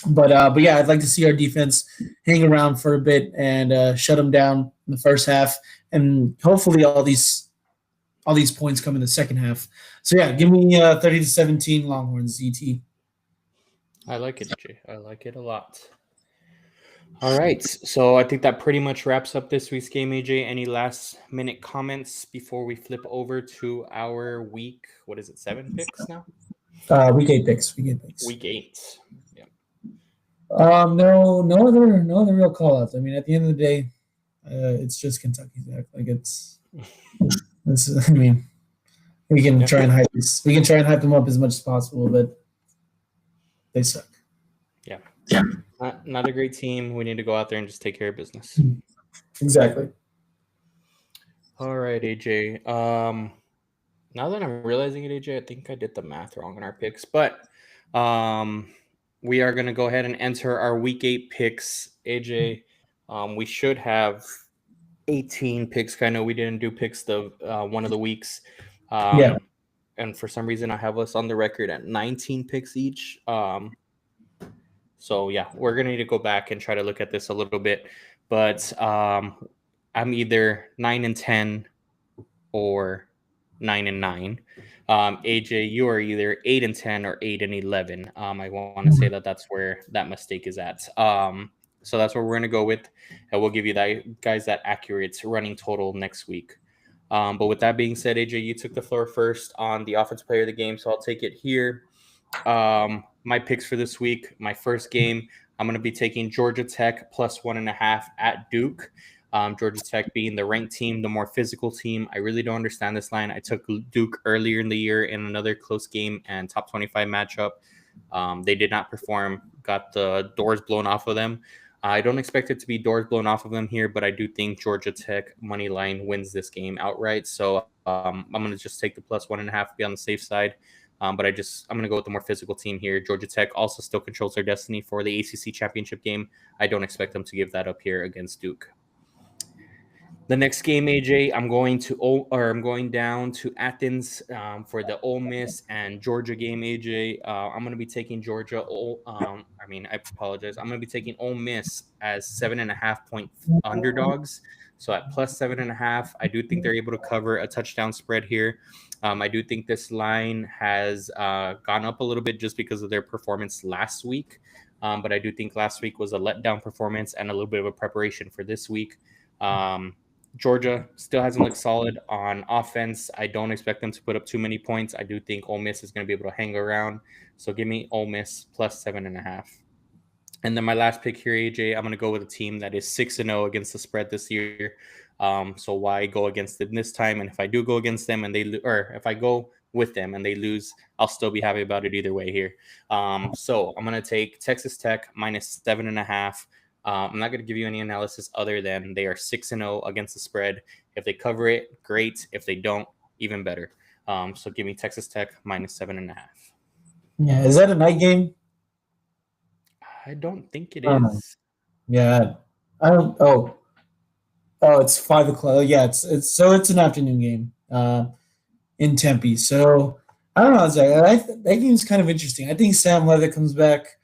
But yeah, I'd like to see our defense hang around for a bit and shut them down in the first half, and hopefully all these points come in the second half. So yeah, give me 30-17 Longhorns. ET. I like it, AJ. I like it a lot. All right, so I think that pretty much wraps up this week's game, AJ. Any last minute comments before we flip over to our week? What is it? 7 picks now? Week 8 picks. Week 8. Yeah. No other real call outs. I mean, at the end of the day, it's just Kentucky. Like it's. I mean, we can try and hype this. We can try and hype them up as much as possible, but they suck. Yeah. Not a great team. We need to go out there and just take care of business. Exactly. All right, AJ. Now that I'm realizing it, AJ, I think I did the math wrong on our picks, but we are going to go ahead and enter our week 8 picks. AJ, we should have 18 picks. I know we didn't do picks the one of the weeks. And for some reason, I have us on the record at 19 picks each. So yeah, we're gonna need to go back and try to look at this a little bit. But I'm either 9-10 or 9-9. AJ, you are either 8-10 or 8-11. I want to say that's where that mistake is at. So that's what we're gonna go with, and we'll give you that accurate running total next week. But with that being said, AJ, you took the floor first on the offensive player of the game, so I'll take it here. My picks for this week, my first game, I'm going to be taking Georgia Tech plus 1.5 at Duke. Georgia Tech being the ranked team, the more physical team. I really don't understand this line. I took Duke earlier in the year in another close game and top 25 matchup. They did not perform, got the doors blown off of them. I don't expect it to be doors blown off of them here, but I do think Georgia Tech money line wins this game outright. So I'm going to just take the plus 1.5, be on the safe side. But I'm going to go with the more physical team here. Georgia Tech also still controls their destiny for the ACC championship game. I don't expect them to give that up here against Duke. The next game, AJ, I'm going down to Athens for the Ole Miss and Georgia game, AJ. I'm going to be taking Georgia. I apologize. I'm going to be taking Ole Miss as 7.5 point underdogs. So at plus 7.5, I do think they're able to cover a touchdown spread here. I do think this line has gone up a little bit just because of their performance last week. But I do think last week was a letdown performance and a little bit of a preparation for this week. Georgia still hasn't looked solid on offense. I don't expect them to put up too many points. I do think Ole Miss is going to be able to hang around. So give me Ole Miss plus 7.5. And then my last pick here, AJ, I'm going to go with a team that is 6-0 against the spread this year. So why go against them this time? And if I do go against them and if I go with them and they lose, I'll still be happy about it either way here. So I'm going to take Texas Tech minus 7.5. I'm not going to give you any analysis other than they are 6-0 against the spread. If they cover it, great. If they don't, even better. So give me Texas Tech minus 7.5. Yeah, is that a night game? I don't think it is. Yeah, I don't. Oh, it's 5 o'clock. Yeah, it's an afternoon game in Tempe. So I don't know, Zach. That game's kind of interesting. I think Sam Leather comes back.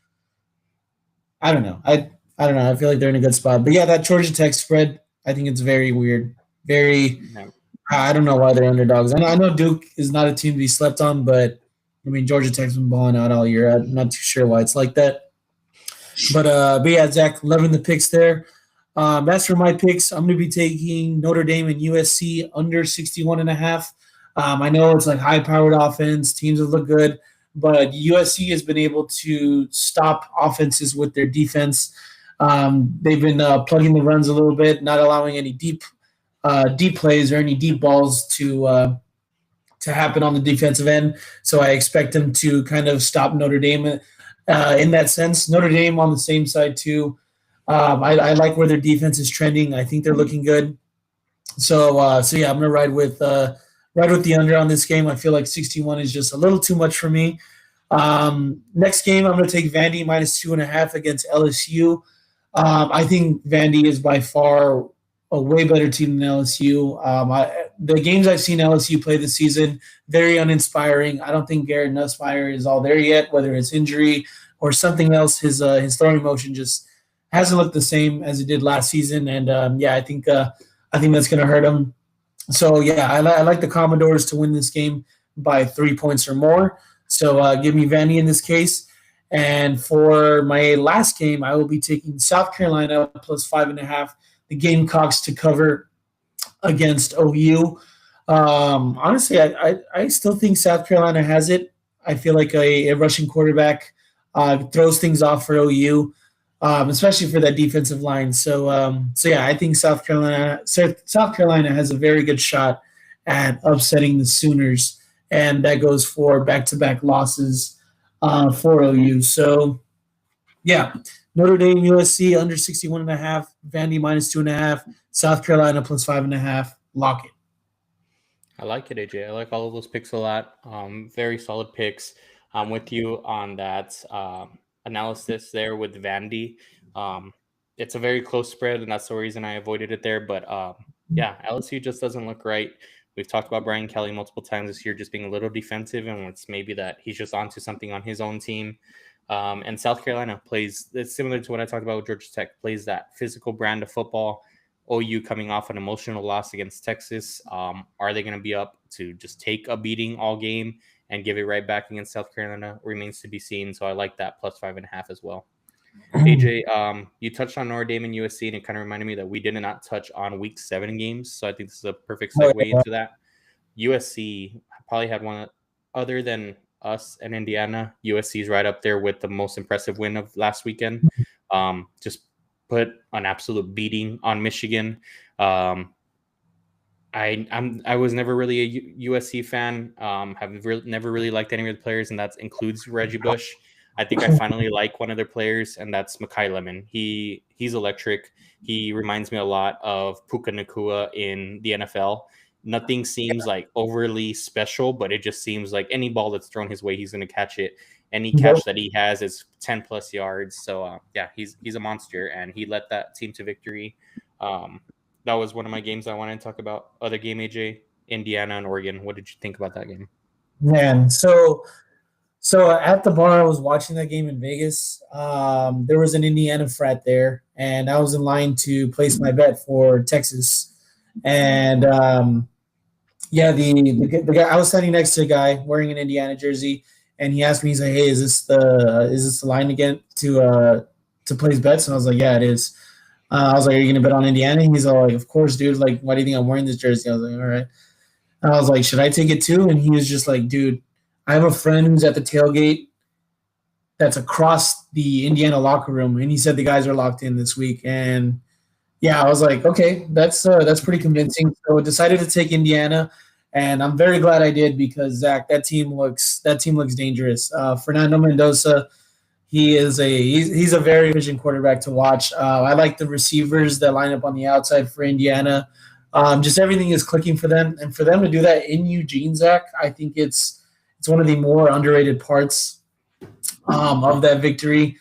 I don't know. I don't know. I feel like they're in a good spot. But yeah, that Georgia Tech spread, I think it's very weird. I don't know why they're underdogs. I know Duke is not a team to be slept on, but I mean Georgia Tech's been balling out all year. I'm not too sure why it's like that. But yeah, Zach, loving the picks there. As for my picks, I'm going to be taking Notre Dame and USC under 61.5. I know it's like high-powered offense, teams that look good, but USC has been able to stop offenses with their defense. They've been plugging the runs a little bit, not allowing any deep plays or any deep balls to happen on the defensive end. So I expect them to kind of stop Notre Dame in that sense. Notre Dame on the same side too. I like where their defense is trending. I think they're looking good. So yeah, I'm gonna ride with the under on this game. I feel like 61 is just a little too much for me. Next game, I'm gonna take Vandy -2.5 against LSU. I think Vandy is by far a way better team than LSU. The games I've seen LSU play this season, very uninspiring. I don't think Garrett Nussmeier is all there yet, whether it's injury or something else. His throwing motion just hasn't looked the same as it did last season, and yeah, I think that's going to hurt him. So yeah, I like the Commodores to win this game by 3 points or more. So give me Vandy in this case. And for my last game, I will be taking South Carolina +5.5. The Gamecocks to cover against OU. Honestly, I still think South Carolina has it. I feel like a rushing quarterback throws things off for OU, especially for that defensive line. So yeah, I think South Carolina has a very good shot at upsetting the Sooners, and that goes for back-to-back losses for OU. So yeah, Notre Dame, USC under 61.5, Vandy -2.5, South Carolina +5.5. Lock it. I like it, AJ. I like all of those picks a lot. Very solid picks. I'm with you on that analysis there with Vandy. It's a very close spread, and that's the reason I avoided it there. But yeah, LSU just doesn't look right. We've talked about Brian Kelly multiple times this year just being a little defensive, and it's maybe that he's just onto something on his own team. And South Carolina plays, it's similar to what I talked about with Georgia Tech, plays that physical brand of football. OU coming off an emotional loss against Texas. Are they going to be up to just take a beating all game and give it right back against South Carolina? Remains to be seen. So I like that +5.5 as well. AJ, you touched on Notre Dame and USC, and it kind of reminded me that we did not touch on Week 7 games. So I think this is a perfect segue into that. USC probably had one other than us and Indiana. USC is right up there with the most impressive win of last weekend. Just put an absolute beating on Michigan. I was never really a USC fan. Never really liked any of the players, and that includes Reggie Bush. I think I finally like one of their players, and that's Makai Lemon. He's electric. He reminds me a lot of Puka Nacua in the NFL. Nothing seems like overly special, but it just seems like any ball that's thrown his way, he's going to catch it. Any catch that he has is 10 plus yards. So yeah, he's a monster, and he led that team to victory. That was one of my games I wanted to talk about. Other game, AJ, Indiana and Oregon. What did you think about that game? Man, so at the bar, I was watching that game in Vegas. There was an Indiana frat there, and I was in line to place my bet for Texas. And yeah, the guy, I was standing next to a guy wearing an Indiana jersey, and he asked me, he's like, "Hey, is this the line again to place bets?" And I was like, "Yeah, it is." I was like, "Are you gonna bet on Indiana?" And he's all like, "Of course, dude. Like, why do you think I'm wearing this jersey?" I was like, "All right." And I was like, "Should I take it too?" And he was just like, "Dude, I have a friend who's at the tailgate that's across the Indiana locker room, and he said the guys are locked in this week." And yeah, I was like, "Okay, that's pretty convincing." So I decided to take Indiana, and I'm very glad I did because Zach, that team looks dangerous. Fernando Mendoza, he's a very efficient quarterback to watch. I like the receivers that line up on the outside for Indiana. Just everything is clicking for them, and for them to do that in Eugene, Zach, I think it's one of the more underrated parts of that victory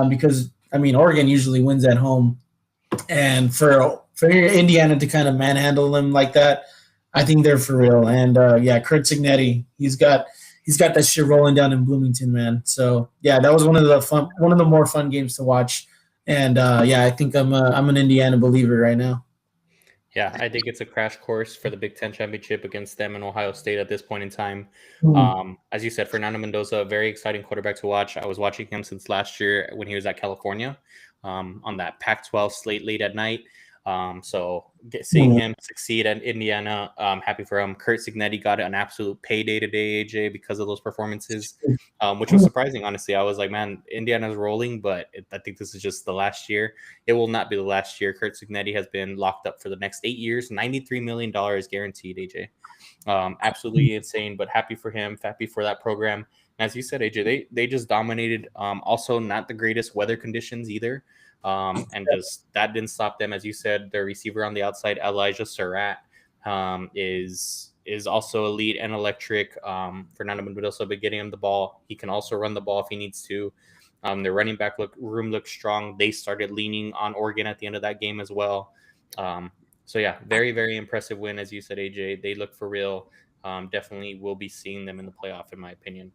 because I mean Oregon usually wins at home, and for Indiana to kind of manhandle them like that, I think they're for real. And yeah, Kurt Signetti, he's got that shit rolling down in Bloomington, man. So yeah, that was one of the more fun games to watch. And yeah, I think I'm an Indiana believer right now. Yeah, I think it's a crash course for the Big Ten championship against them in Ohio State at this point in time. As you said, Fernando Mendoza, a very exciting quarterback to watch. I was watching him since last year when he was at California on that Pac-12 slate late at night. Seeing him succeed at Indiana, happy for him. Curt Cignetti got an absolute payday today, AJ, because of those performances, which was surprising, honestly. I was like, man, Indiana's rolling, but I think this is just the last year. It will not be the last year. Curt Cignetti has been locked up for the next 8 years, $93 million guaranteed, AJ. Absolutely insane, but happy for him, happy for that program. And as you said, AJ, they just dominated. Also, not the greatest weather conditions either. And just that didn't stop them. As you said, their receiver on the outside, Elijah Surratt, is also elite and electric. Fernando Mendoza been getting him the ball. He can also run the ball if he needs to. Their running back room looks strong. They started leaning on Oregon at the end of that game as well. So yeah, very, very impressive win, as you said, AJ. They look for real. Definitely will be seeing them in the playoff, in my opinion.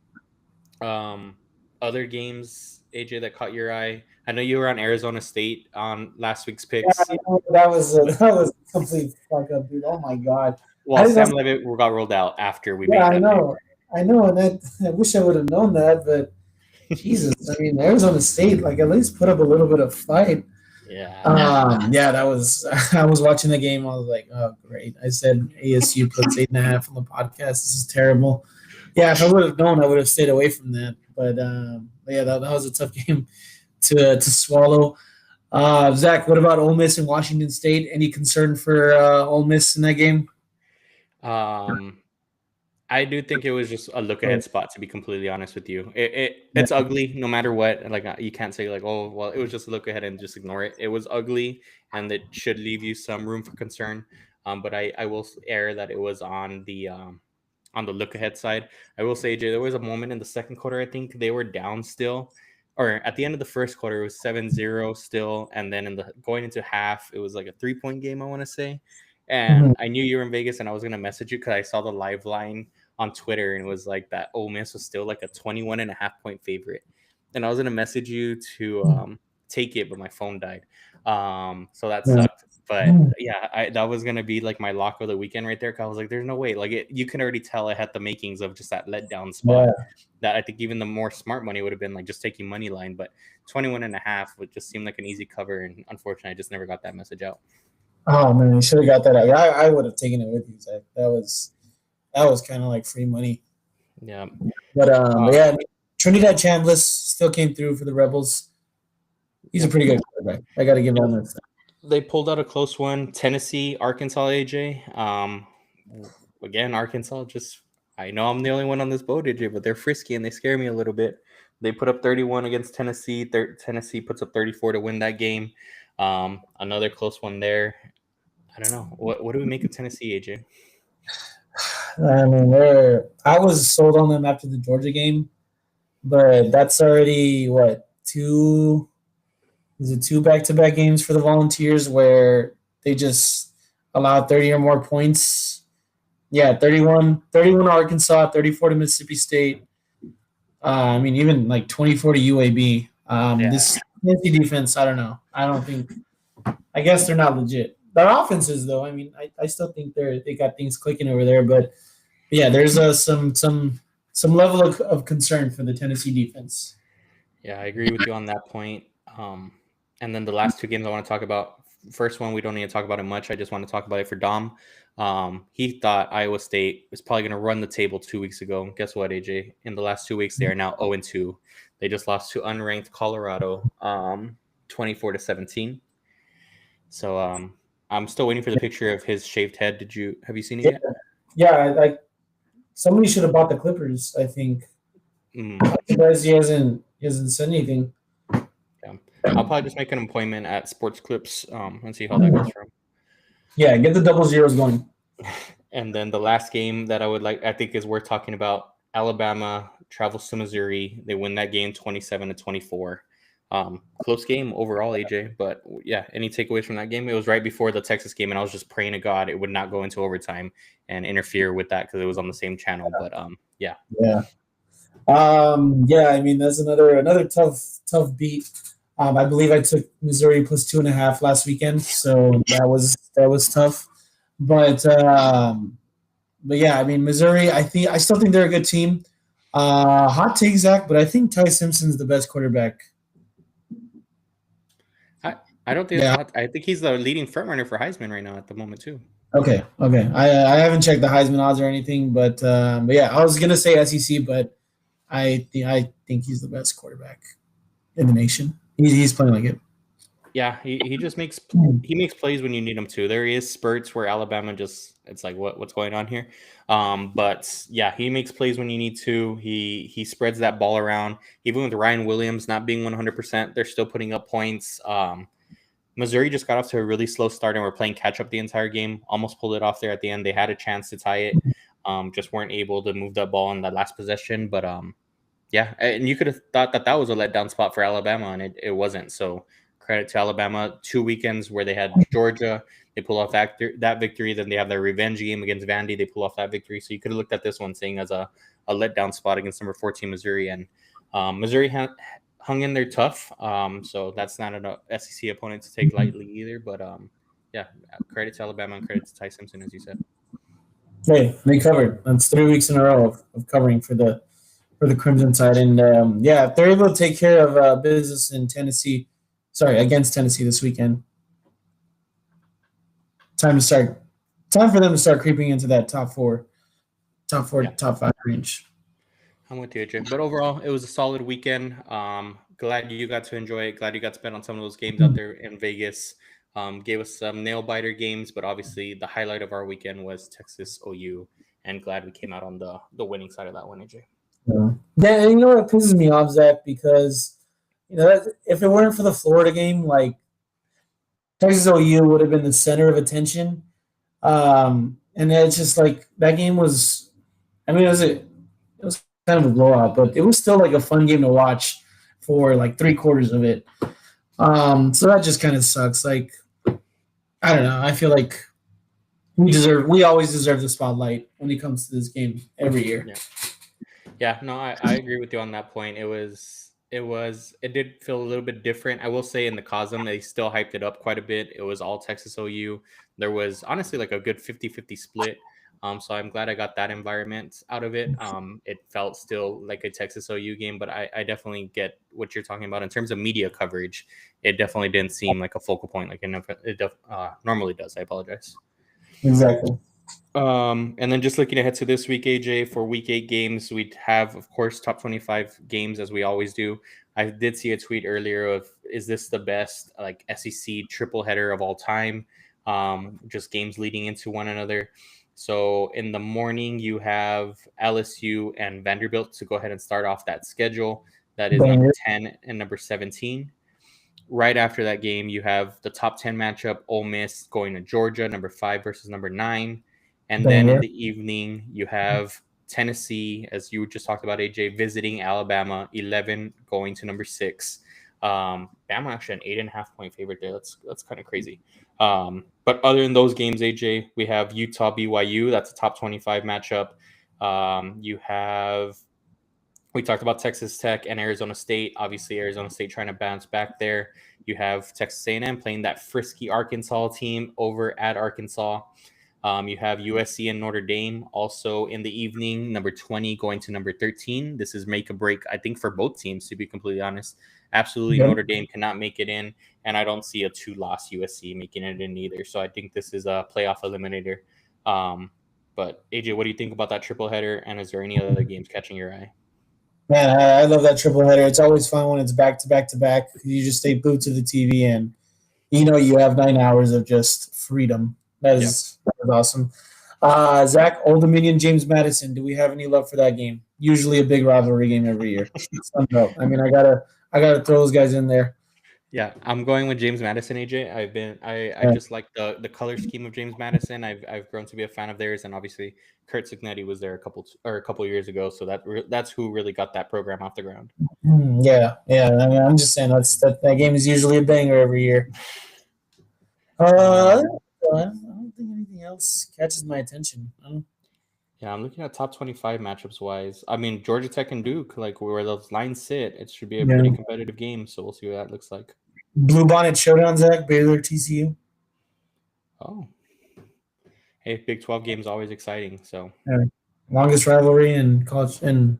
Other games, AJ, that caught your eye? I know you were on Arizona State on last week's picks. Yeah, that was complete fuck up, dude. Oh my god. Well, Sam Levitt got rolled out after we made that. I know, and I wish I would have known that, but Jesus, I mean, Arizona State, like, at least put up a little bit of fight. Yeah. That was. I was watching the game. I was like, oh great. I said ASU puts 8.5 on the podcast. This is terrible. Yeah, if I would have known, I would have stayed away from that. But yeah, that was a tough game to swallow. Zach, what about Ole Miss and Washington State? Any concern for Ole Miss in that game? I do think it was just a look ahead spot, to be completely honest with you. It's ugly no matter what. Like, you can't say like, oh well, it was just a look ahead and just ignore it. It was ugly, and it should leave you some room for concern. But I will err that it was on the look ahead side. I will say, Jay, there was a moment in the second quarter, I think they were down still, or at the end of the first quarter, it was 7-0 still. And then going into half, it was like a 3-point game, I want to say. And I knew you were in Vegas, and I was going to message you because I saw the live line on Twitter, and it was like that Ole Miss was still like a 21.5-point favorite. And I was going to message you to take it, but my phone died. So that sucked. But yeah, that was going to be like my lock of the weekend right there. Cause I was like, there's no way. Like, you can already tell it had the makings of just that letdown spot. That I think even the more smart money would have been like just taking money line, but 21.5 would just seem like an easy cover. And unfortunately, I just never got that message out. Oh man, you should have got that out. I would have taken it with you, Zach. That was kind of like free money. Yeah. But yeah, Trinidad Chambliss still came through for the Rebels. He's a pretty good quarterback. I got to give him that. They pulled out a close one. Tennessee, Arkansas, AJ. Again, Arkansas I know I'm the only one on this boat, AJ, but they're frisky and they scare me a little bit. They put up 31 against Tennessee. Tennessee puts up 34 to win that game. Another close one there. I don't know. What do we make of Tennessee, AJ? I mean, I was sold on them after the Georgia game, but that's already two back-to-back games for the Volunteers where they just allowed 30 or more points. Yeah, 31 Arkansas, 34 to Mississippi State. I mean, even like 24 to UAB. This Tennessee defense, I don't know. I guess they're not legit. Their offenses, though, I mean, I still think they got things clicking over there. But yeah, there's some level of concern for the Tennessee defense. Yeah, I agree with you on that point. And then the last two games I want to talk about. First one, we don't need to talk about it much. I just want to talk about it for Dom. He thought Iowa State was probably going to run the table 2 weeks ago. Guess what, AJ? In the last 2 weeks, they are now 0-2. They just lost to unranked Colorado, 24-17. So I'm still waiting for the picture of his shaved head. Have you seen it yet? Yeah, somebody should have bought the Clippers, I think. I'm surprised he hasn't said anything. Yeah. I'll probably just make an appointment at Sports Clips and see how that goes for him. Yeah, get the double zeros going. And then the last game that I think is worth talking about, Alabama travels to Missouri. They win that game 27-24. Close game overall, AJ. But yeah, any takeaways from that game? It was right before the Texas game, and I was just praying to God it would not go into overtime and interfere with that because it was on the same channel. But yeah. Yeah. I mean, that's another tough beat. I believe I took Missouri plus 2.5 last weekend, so that was tough. But yeah, I mean, Missouri, I still think they're a good team. Hot take, Zach, but I think Ty Simpson's the best quarterback. I don't think it's Yeah. hot. I think he's the leading frontrunner for Heisman right now at the moment too. Okay. Okay. I haven't checked the Heisman odds or anything, but yeah, I was gonna say SEC, but I think he's the best quarterback in the nation. He's playing like it. Yeah, he just makes Hmm. he makes plays when you need him to. There is spurts where Alabama just it's like what's going on here. But yeah, he makes plays when you need to. He spreads that ball around. Even with Ryan Williams not being 100%, they're still putting up points. Missouri just got off to a really slow start and were playing catch up the entire game. Almost pulled it off there at the end. They had a chance to tie it. Just weren't able to move that ball in that last possession. But yeah, and you could have thought that that was a letdown spot for Alabama, and it wasn't. So credit to Alabama. 2 weekends where they had Georgia, they pull off that victory. Then they have their revenge game against Vandy. They pull off that victory. So you could have looked at this one saying as a letdown spot against number 14 Missouri, and Missouri hung in there tough. So that's not an SEC opponent to take lightly either. But yeah, credit to Alabama and credit to Ty Simpson, as you said. Hey, they covered. That's 3 weeks in a row of covering for the Crimson Tide, and yeah, if they're able to take care of business in Tennessee, sorry, against Tennessee this weekend, time to start. Time for them to start creeping into that Yeah. top five range. I'm with you, AJ. But overall, it was a solid weekend. Glad you got to enjoy it. Glad you got to spend on some of those games out there in Vegas. Gave us some nail biter games, but obviously the highlight of our weekend was Texas OU, and glad we came out on the winning side of that one, AJ. Yeah, and you know what pisses me off, Zach, because if it weren't for the Florida game, like Texas OU would have been the center of attention. And it's just like that game was. I mean, it was kind of a blowout, but it was still like a fun game to watch for like 3/4 of it. So that just kind of sucks. Like I don't know. I feel like we always deserve the spotlight when it comes to this game every year. Yeah, no, I agree with you on that point. It did feel a little bit different. I will say in the Cosm, they still hyped it up quite a bit. It was all Texas OU. There was honestly like a good 50-50 split. So I'm glad I got that environment out of it. It felt still like a Texas OU game, but I definitely get what you're talking about in terms of media coverage. It definitely didn't seem like a focal point like it normally does. I apologize. Exactly. And then just looking ahead to this week, AJ, for week 8 games, we'd have, of course, top 25 games as we always do. I did see a tweet earlier of, is this the best like SEC triple header of all time? Just games leading into one another. So in the morning, you have LSU and Vanderbilt to go ahead and start off that schedule. That is number 10 and number 17. Right after that game, you have the top 10 matchup, Ole Miss going to Georgia, number 5 versus number 9. And then in the evening, you have Tennessee, as you just talked about, AJ, visiting Alabama, 11 going to number 6. Bama actually an 8.5-point favorite there. That's kind of crazy. But other than those games, AJ, we have Utah BYU. That's a top 25 matchup. We talked about Texas Tech and Arizona State. Obviously, Arizona State trying to bounce back there. You have Texas A&M playing that frisky Arkansas team over at Arkansas. You have USC and Notre Dame also in the evening, number 20 going to number 13. This is make or break, I think, for both teams, to be completely honest. Absolutely, Notre Dame cannot make it in, and I don't see a 2-loss USC making it in either. So I think this is a playoff eliminator. But AJ, what do you think about that triple header? And is there any other games catching your eye? Man, I love that triple header. It's always fun when it's back to back to back. You just stay glued to the TV, and you have 9 hours of just freedom. That is awesome. Zach, Old Dominion, James Madison. Do we have any love for that game? Usually a big rivalry game every year. I mean, I gotta throw those guys in there. Yeah, I'm going with James Madison, AJ. I just like the color scheme of James Madison. I've grown to be a fan of theirs, and obviously Kurt Cignetti was there a couple years ago, so that's who really got that program off the ground. Yeah. I mean, I'm just saying that game is usually a banger every year. I don't think anything else catches my attention. Yeah, I'm looking at top 25 matchups wise. I mean, Georgia Tech and Duke, like where those lines sit, it should be a pretty competitive game. So we'll see what that looks like. Blue Bonnet Showdown, Zach, Baylor, TCU. Oh, hey, Big 12 games always exciting. So longest rivalry in college, and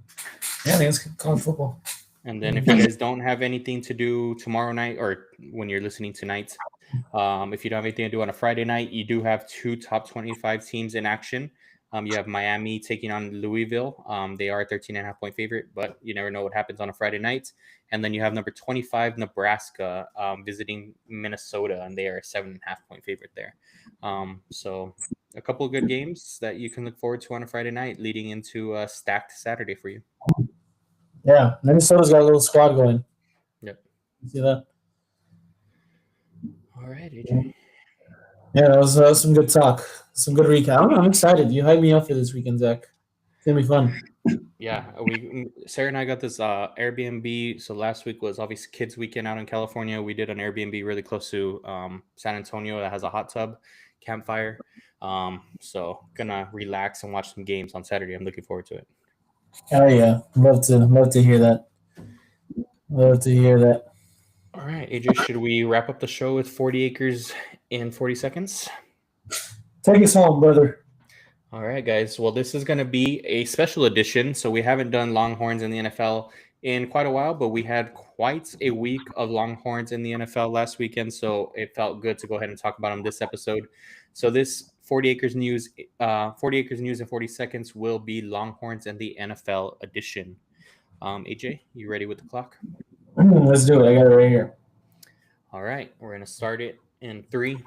I think it's college football. And then if you guys don't have anything to do tomorrow night or when you're listening tonight, if you don't have anything to do on a Friday night, you do have 2 top 25 teams in action. You have Miami taking on Louisville. They are a 13.5-point favorite, but you never know what happens on a Friday night. And then you have number 25, Nebraska, visiting Minnesota, and they are a 7.5-point favorite there. So a couple of good games that you can look forward to on a Friday night leading into a stacked Saturday for you. Yeah, Minnesota's got a little squad going. Yep. See that? All right, AJ. Yeah, that was some good talk. Some good recap. I'm excited. You hyped me up for this weekend, Zach. It's going to be fun. Yeah, Sarah and I got this Airbnb. So last week was obviously kids weekend out in California. We did an Airbnb really close to San Antonio that has a hot tub, campfire. So gonna relax and watch some games on Saturday. I'm looking forward to it. Oh yeah, love to hear that. Love to hear that. All right, AJ, should we wrap up the show with 40 acres in 40 seconds? Take us home, brother. All right, guys. Well, this is going to be a special edition. So we haven't done Longhorns in the NFL in quite a while, but we had quite a week of Longhorns in the NFL last weekend. So it felt good to go ahead and talk about them this episode. So this 40 Acres News in 40 seconds will be Longhorns in the NFL edition. AJ, you ready with the clock? Let's do it. I got it right here. All right. We're going to start it in 3,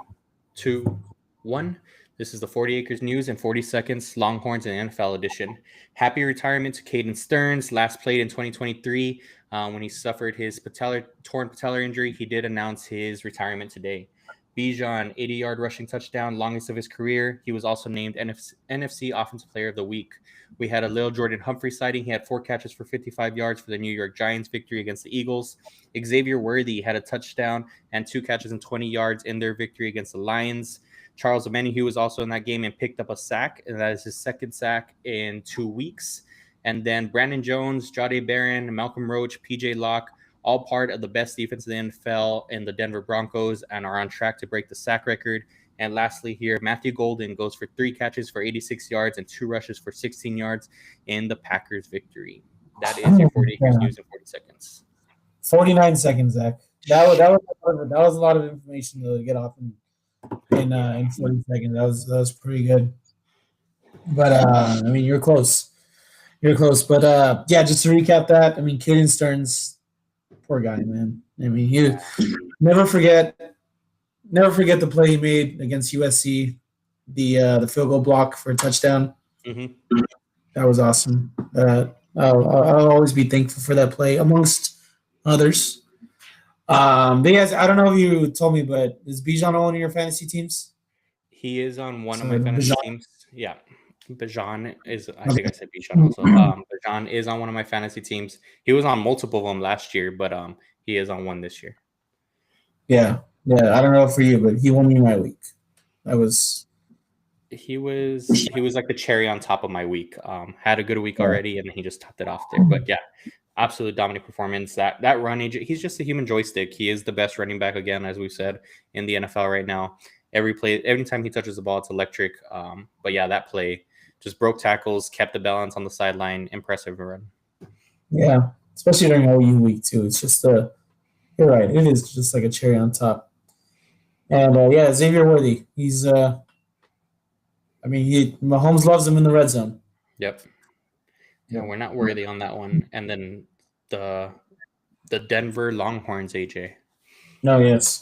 2, 1. This is the 40 Acres News in 40 seconds, Longhorns and NFL edition. Happy retirement to Caden Stearns. Last played in 2023 when he suffered his torn patellar injury. He did announce his retirement today. Bijan, 80-yard rushing touchdown, longest of his career. He was also named NFC Offensive Player of the Week. We had a Lil Jordan Humphrey sighting. He had 4 catches for 55 yards for the New York Giants victory against the Eagles. Xavier Worthy had a touchdown and 2 catches and 20 yards in their victory against the Lions. Charles Omenihu was also in that game and picked up a sack, and that is his second sack in 2 weeks. And then Brandon Jones, Jahdae Barron, Malcolm Roach, PJ Locke, all part of the best defense in the NFL in the Denver Broncos and are on track to break the sack record. And lastly here, Matthew Golden goes for 3 catches for 86 yards and 2 rushes for 16 yards in the Packers victory. That is your 40 Acres News in 40 seconds. 49 seconds, Zach. That was a lot of information to get off in 40 seconds. That was pretty good. But I mean, you're close. But yeah, just to recap that, I mean, Caden Stearns, poor guy, man. I mean, you never forget the play he made against USC, the field goal block for a touchdown. Mm-hmm. That was awesome. I'll always be thankful for that play, amongst others. Guys, I don't know if you told me, but is Bijan on one of your fantasy teams? He is on one of my fantasy teams. Yeah. Bijan is, I think I said Bijan also. Bijan is on one of my fantasy teams. He was on multiple of them last year, but he is on one this year. Yeah. I don't know for you, but he won me my week. He was like the cherry on top of my week. Had a good week already, and he just topped it off there. But yeah, absolute dominant performance. That run, he's just a human joystick. He is the best running back again, as we've said, in the NFL right now. Every time he touches the ball, it's electric. But yeah, that play just broke tackles, kept the balance on the sideline. Impressive run. Yeah, especially during OU week too. It's just you're right. It is just like a cherry on top. And yeah, Xavier Worthy. He's Mahomes loves him in the red zone. Yep. Yeah, we're not worthy on that one. And then the Denver Longhorns, AJ. No, yes.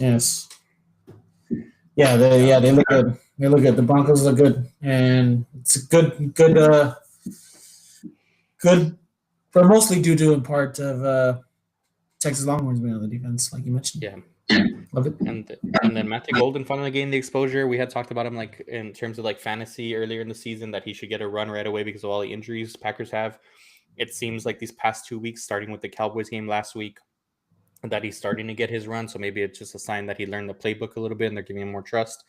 Yeah, they look good. They look good. The Broncos look good, and it's a good. But mostly due to in part of Texas Longhorns being on the defense, like you mentioned. Yeah. Love it. And then Matthew Golden finally gained the exposure. We had talked about him like in terms of like fantasy earlier in the season that he should get a run right away because of all the injuries Packers have. It seems like these past 2 weeks, starting with the Cowboys game last week, that he's starting to get his run. So maybe it's just a sign that he learned the playbook a little bit and they're giving him more trust.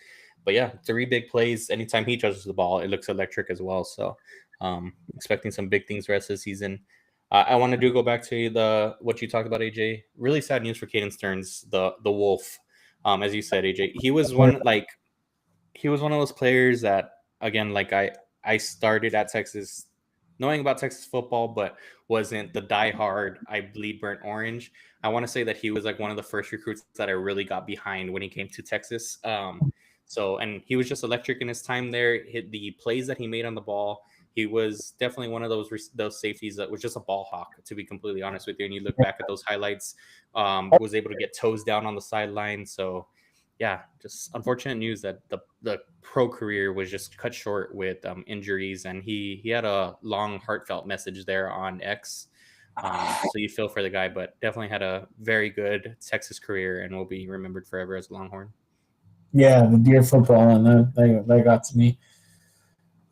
But yeah, 3 big plays. Anytime he touches the ball, it looks electric as well. So expecting some big things the rest of the season. I want to go back to what you talked about, AJ. Really sad news for Caden Stearns, the Wolf. As you said, AJ, he was one of those players that, again, like I started at Texas knowing about Texas football, but wasn't the diehard I bleed burnt orange. I want to say that he was like one of the first recruits that I really got behind when he came to Texas. And he was just electric in his time there. Hit the plays that he made on the ball. He was definitely one of those safeties that was just a ball hawk, to be completely honest with you. And you look back at those highlights, was able to get toes down on the sideline. So, yeah, just unfortunate news that the pro career was just cut short with injuries. And he had a long, heartfelt message there on X. So you feel for the guy, but definitely had a very good Texas career and will be remembered forever as a Longhorn. Yeah, the deer football, and that got to me.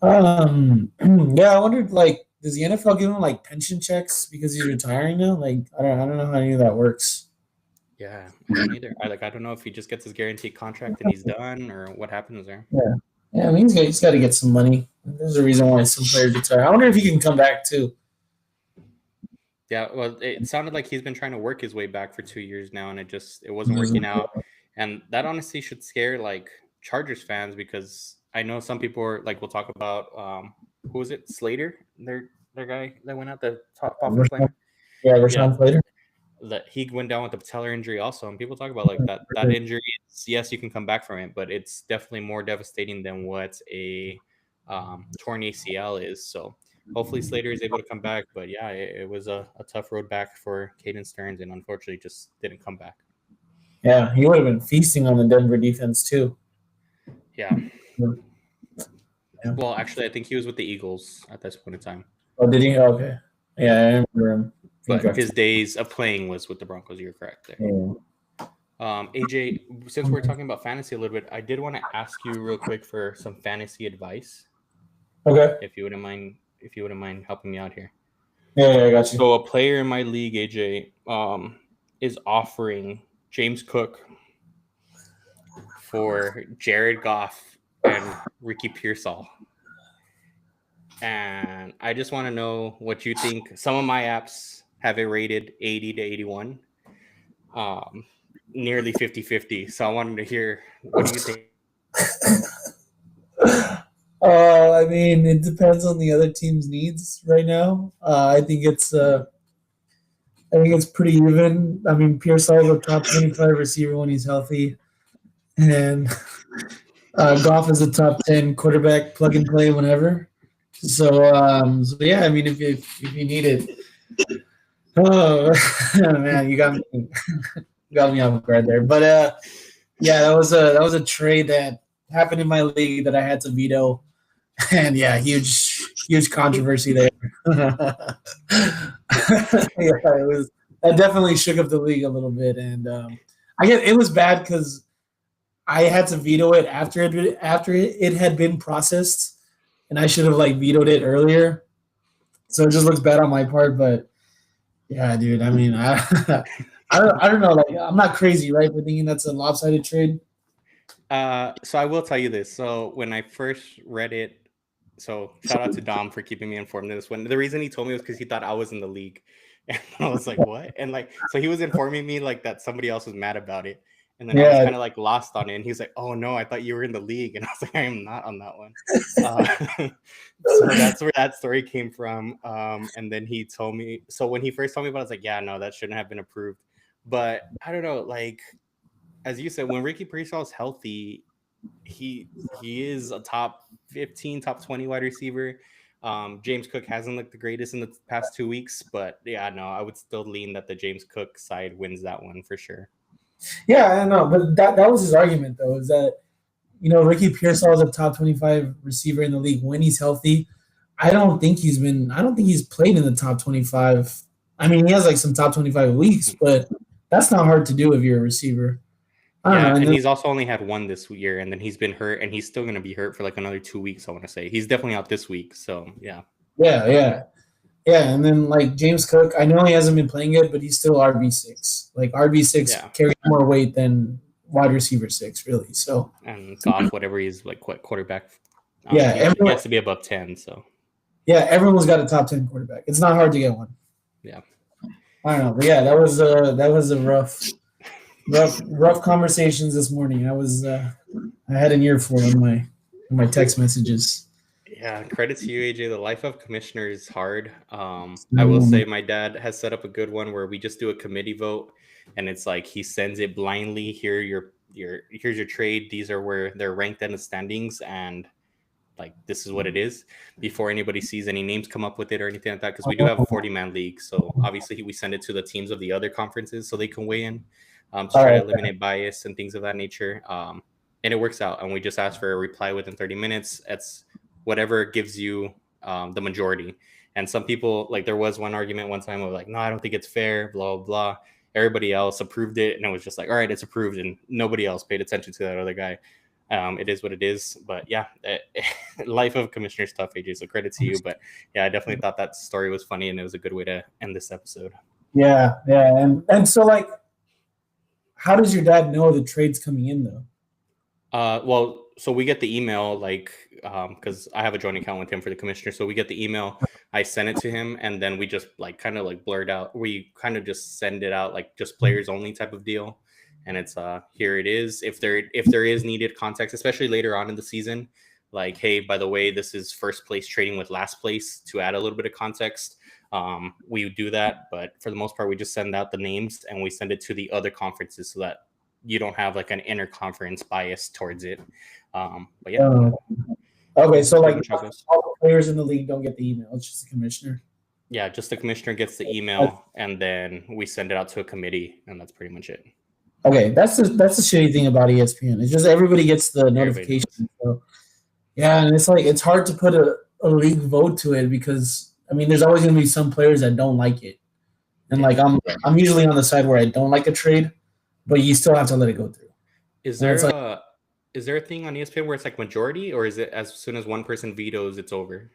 Yeah, I wondered, like, does the NFL give him like pension checks because he's retiring now? Like, I don't know how any of that works. Yeah, I don't either. I don't know if he just gets his guaranteed contract and he's done, or what happens there. Yeah, I mean, he's got to get some money. There's a reason why some players retire. I wonder if he can come back too. Yeah, well, it sounded like he's been trying to work his way back for 2 years now, and it wasn't working out. And that honestly should scare like Chargers fans, because I know some people are like, we'll talk about who was it, Slater, their guy that went out, the top offensive player. Yeah, Rashawn Slater. That he went down with a patellar injury also, and people talk about like that injury. Yes, you can come back from it, but it's definitely more devastating than what a torn ACL is. So hopefully Slater is able to come back. But yeah, it was a tough road back for Caden Stearns, and unfortunately just didn't come back. Yeah, he would have been feasting on the Denver defense too. Yeah. Well, actually, I think he was with the Eagles at this point in time. Oh, did he? Okay. Yeah, I remember him. But his days of playing was with the Broncos. You're correct there. Yeah. AJ, since we're talking about fantasy a little bit, I did want to ask you real quick for some fantasy advice. Okay. If you wouldn't mind helping me out here. Yeah, I got you. So a player in my league, AJ, is offering James Cook for Jared Goff and Ricky Pearsall. And I just want to know what you think. Some of my apps have it rated 80 to 81, nearly 50-50. So I wanted to hear, what do you think? I mean, it depends on the other team's needs right now. I think it's pretty even. I mean, Pearsall's a top 25 receiver when he's healthy, and Goff is a top 10 quarterback, plug and play whenever. So yeah, I mean, if you need it, oh man, you got me off guard there. But yeah, that was a trade that happened in my league that I had to veto, and yeah, huge controversy there. Yeah, it was. That definitely shook up the league a little bit, and I guess it was bad because I had to veto it after it had been processed. And I should have like vetoed it earlier, so it just looks bad on my part. But yeah, dude, I mean, I don't know. Like, I'm not crazy, right, for thinking that's a lopsided trade. So I will tell you this. So when I first read it, so shout out to Dom for keeping me informed of this one. The reason he told me was because he thought I was in the league, and I was like, what? And like, so he was informing me like that somebody else was mad about it. And then I was kind of like lost on it. And he's like, oh, no, I thought you were in the league. And I was like, I am not on that one. So that's where that story came from. And then he told me. So when he first told me about it, I was like, yeah, no, that shouldn't have been approved. But I don't know. Like, as you said, when Ricky Pearsall is healthy, he is a top 15, top 20 wide receiver. James Cook hasn't looked the greatest in the past 2 weeks. But yeah, no, I would still lean that the James Cook side wins that one for sure. Yeah, I know, but that was his argument though, is that Ricky Pearsall is a top 25 receiver in the league when he's healthy. I don't think he's played in the top 25. I mean, he has like some top 25 weeks, but that's not hard to do if you're a receiver. I don't know. And he's also only had one this year, and then he's been hurt, and he's still going to be hurt for like another 2 weeks. I want to say he's definitely out this week. So yeah. Yeah, and then like James Cook, I know he hasn't been playing it, but he's still RB6. Like RB6 carries more weight than wide receiver 6, really. So and Goff, whatever he's like, quarterback. He has to be above 10. So yeah, everyone's got a top 10 quarterback. It's not hard to get one. Yeah, I don't know, but yeah, that was a rough conversations this morning. I had an earful in my text messages. Yeah, credit to you, AJ. The life of commissioner is hard. I will say my dad has set up a good one where we just do a committee vote, and it's like he sends it blindly. Here's your trade. These are where they're ranked in the standings, and like this is what it is before anybody sees any names come up with it or anything like that. Because we do have a 40-man league, so obviously we send it to the teams of the other conferences so they can weigh in to try to eliminate bias and things of that nature. And it works out. And we just ask for a reply within 30 minutes. It's whatever gives you the majority. And some people, like there was one argument one time of like, no, I don't think it's fair, blah, blah, blah. Everybody else approved it. And it was just like, all right, it's approved. And nobody else paid attention to that other guy. It is what it is. But yeah, life of commissioner stuff, AJ. So credit to you. But yeah, I definitely thought that story was funny and it was a good way to end this episode. Yeah. And so like, how does your dad know the trade's coming in though? Well, so we get the email, like, because I have a joint account with him for the commissioner. So we get the email, I send it to him, and then we just like kind of like blurred out. We kind of just send it out like just players only type of deal, and it's here it is. If there is needed context, especially later on in the season, like hey, by the way, this is first place trading with last place to add a little bit of context. We do that, but for the most part, we just send out the names and we send it to the other conferences so that you don't have like an interconference bias towards it. But yeah. Okay, so like all the players in the league don't get the email. It's just the commissioner. Yeah, just the commissioner gets the email, and then we send it out to a committee, and that's pretty much it. Okay, that's the shitty thing about ESPN. It's just everybody gets the notification. So, yeah, and it's like it's hard to put a league vote to it because I mean, there's always going to be some players that don't like it, and like I'm usually on the side where I don't like a trade. But you still have to let it go through. Is there a thing on ESPN where it's like majority, or is it as soon as one person vetoes, it's over?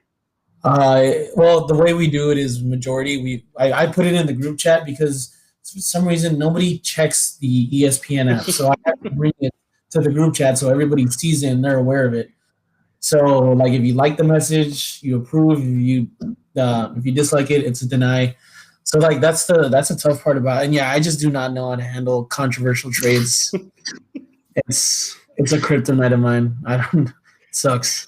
Well, the way we do it is majority. I put it in the group chat because for some reason nobody checks the ESPN app, so I have to bring it to the group chat so everybody sees it and they're aware of it. So, like, if you like the message, you approve. If you dislike it, it's a deny. So like that's a tough part about it. And yeah, I just do not know how to handle controversial trades. It's a kryptonite of mine. It sucks.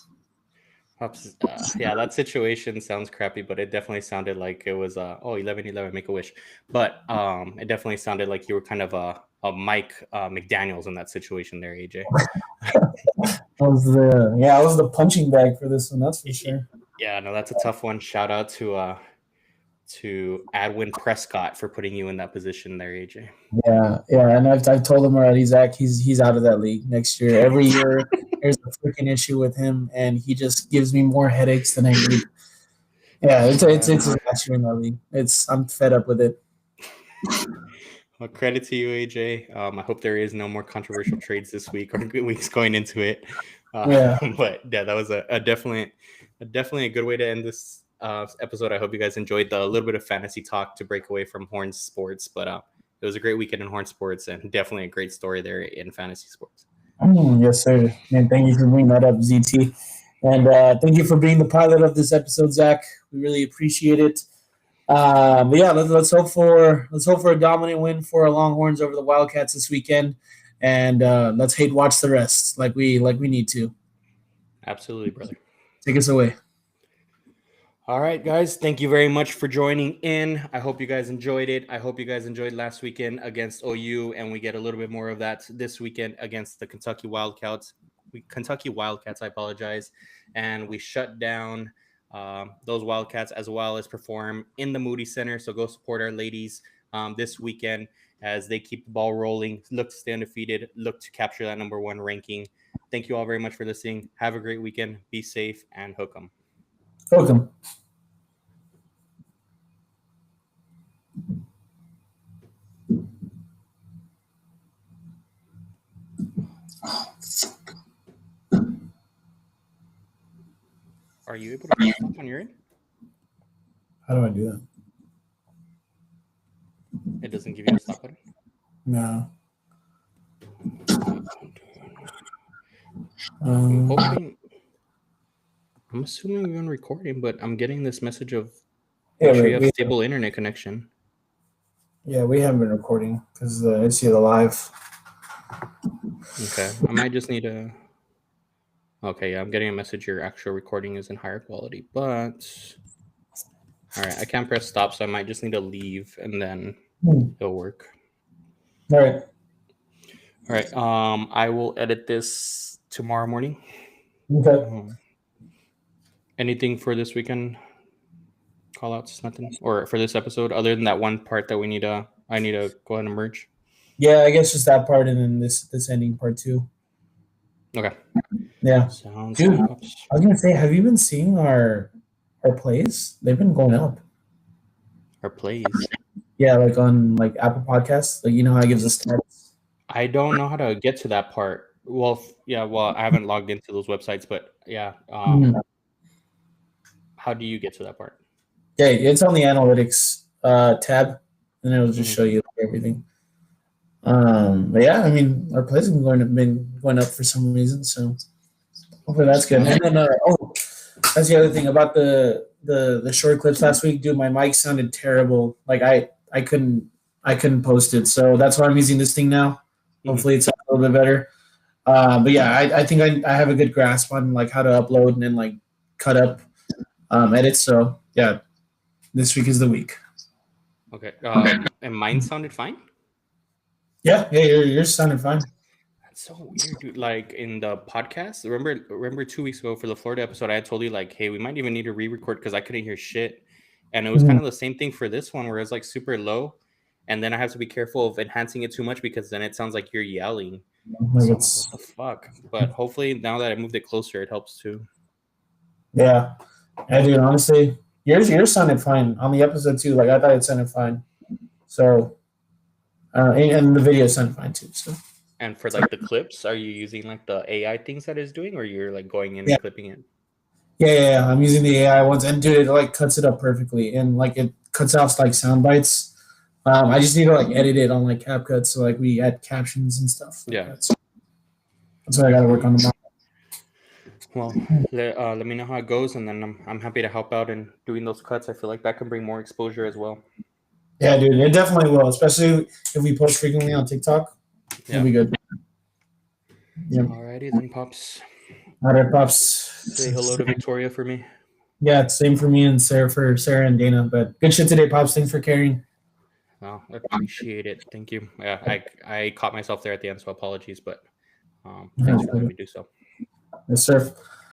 Yeah, that situation sounds crappy, but it definitely sounded like it was 11-11, make a wish. But it definitely sounded like you were kind of a Mike McDaniels in that situation there, AJ. I was the punching bag for this one, that's for sure. Yeah, no, that's a tough one. Shout out to Adwin Prescott for putting you in that position there, AJ. Yeah, and I've told him already, Zach, he's out of that league next year. Every year there's a freaking issue with him, and he just gives me more headaches than I need. Yeah, it's a last year in that league. I'm fed up with it. Well, credit to you, AJ. I hope there is no more controversial trades this week or weeks going into it. But yeah, that was a definitely a good way to end this episode. I hope you guys enjoyed the little bit of fantasy talk to break away from Horn Sports, but it was a great weekend in Horn Sports and definitely a great story there in fantasy sports. Yes, sir. And thank you for bringing that up, ZT. And thank you for being the pilot of this episode, Zach. We really appreciate it. But yeah, let's hope for a dominant win for our Longhorns over the Wildcats this weekend, and let's hate watch the rest like we need to. Absolutely, brother. Take us away. All right, guys. Thank you very much for joining in. I hope you guys enjoyed it. I hope you guys enjoyed last weekend against OU, and we get a little bit more of that this weekend against the Kentucky Wildcats. I apologize. And we shut down those Wildcats as well as perform in the Moody Center. So go support our ladies this weekend as they keep the ball rolling, look to stay undefeated, look to capture that number 1 ranking. Thank you all very much for listening. Have a great weekend. Be safe and hook 'em. Welcome. Are you able to stop on your end? How do I do that? It doesn't give you a stop button? No. I'm assuming we're on recording, but I'm getting this message of make sure you have stable internet connection. Yeah, we haven't been recording because it's the live. Okay, I might just need a. Okay, yeah, I'm getting a message. Your actual recording is in higher quality, but all right, I can't press stop, so I might just need to leave, and then it'll work. All right. All right. I will edit this tomorrow morning. Okay. Anything for this weekend? Call outs, nothing, or for this episode, other than that one part that I need to go ahead and merge. Yeah, I guess just that part and then this ending part too. Okay. Yeah. Sounds Dude, good. I was gonna say, have you been seeing our plays? They've been going up. Our plays. Yeah, like on like Apple Podcasts. Like you know how it gives us stats. I don't know how to get to that part. Well, yeah. Well, I haven't logged into those websites, but yeah. How do you get to that part? Yeah, it's on the analytics tab, and it'll just show you everything. But yeah, I mean, our plays have been going up for some reason, so hopefully that's good. And then, that's the other thing about the short clips last week. Dude, my mic sounded terrible. Like I couldn't post it, so that's why I'm using this thing now. Hopefully, it's a little bit better. But yeah, I think I have a good grasp on like how to upload and then like cut up edits. So yeah, this week is the week. Okay. And mine sounded fine. Yeah, yours sounded fine. That's so weird, dude. Like in the podcast, remember 2 weeks ago for the Florida episode, I had told you like, hey, we might even need to re-record because I couldn't hear shit. And it was kind of the same thing for this one where it's like super low. And then I have to be careful of enhancing it too much because then it sounds like you're yelling. So, what the fuck? But hopefully now that I moved it closer, it helps too. Yeah, dude. Honestly, yours sounded fine on the episode too. Like I thought it sounded fine. So, and the video sounded fine too. So. And for like the clips, are you using like the AI things that it's doing, or you're like going in and clipping it? Yeah. I'm using the AI ones, and dude, it like cuts it up perfectly, and like it cuts off like sound bites. I just need to like edit it on like CapCut, so like we add captions and stuff. Like that's what I got to work on tomorrow. Well, let me know how it goes, and then I'm happy to help out in doing those cuts. I feel like that can bring more exposure as well. Yeah, dude, it definitely will, especially if we post frequently on TikTok. It'll be good. Yeah. Alrighty then, Pops. All right, Pops. Say hello to Victoria for me. Yeah, same for me and for Sarah and Dana. But good shit today, Pops. Thanks for carrying. Well, I appreciate it. Thank you. Yeah, I caught myself there at the end, so apologies, but thanks for letting me do so. Yes, sir.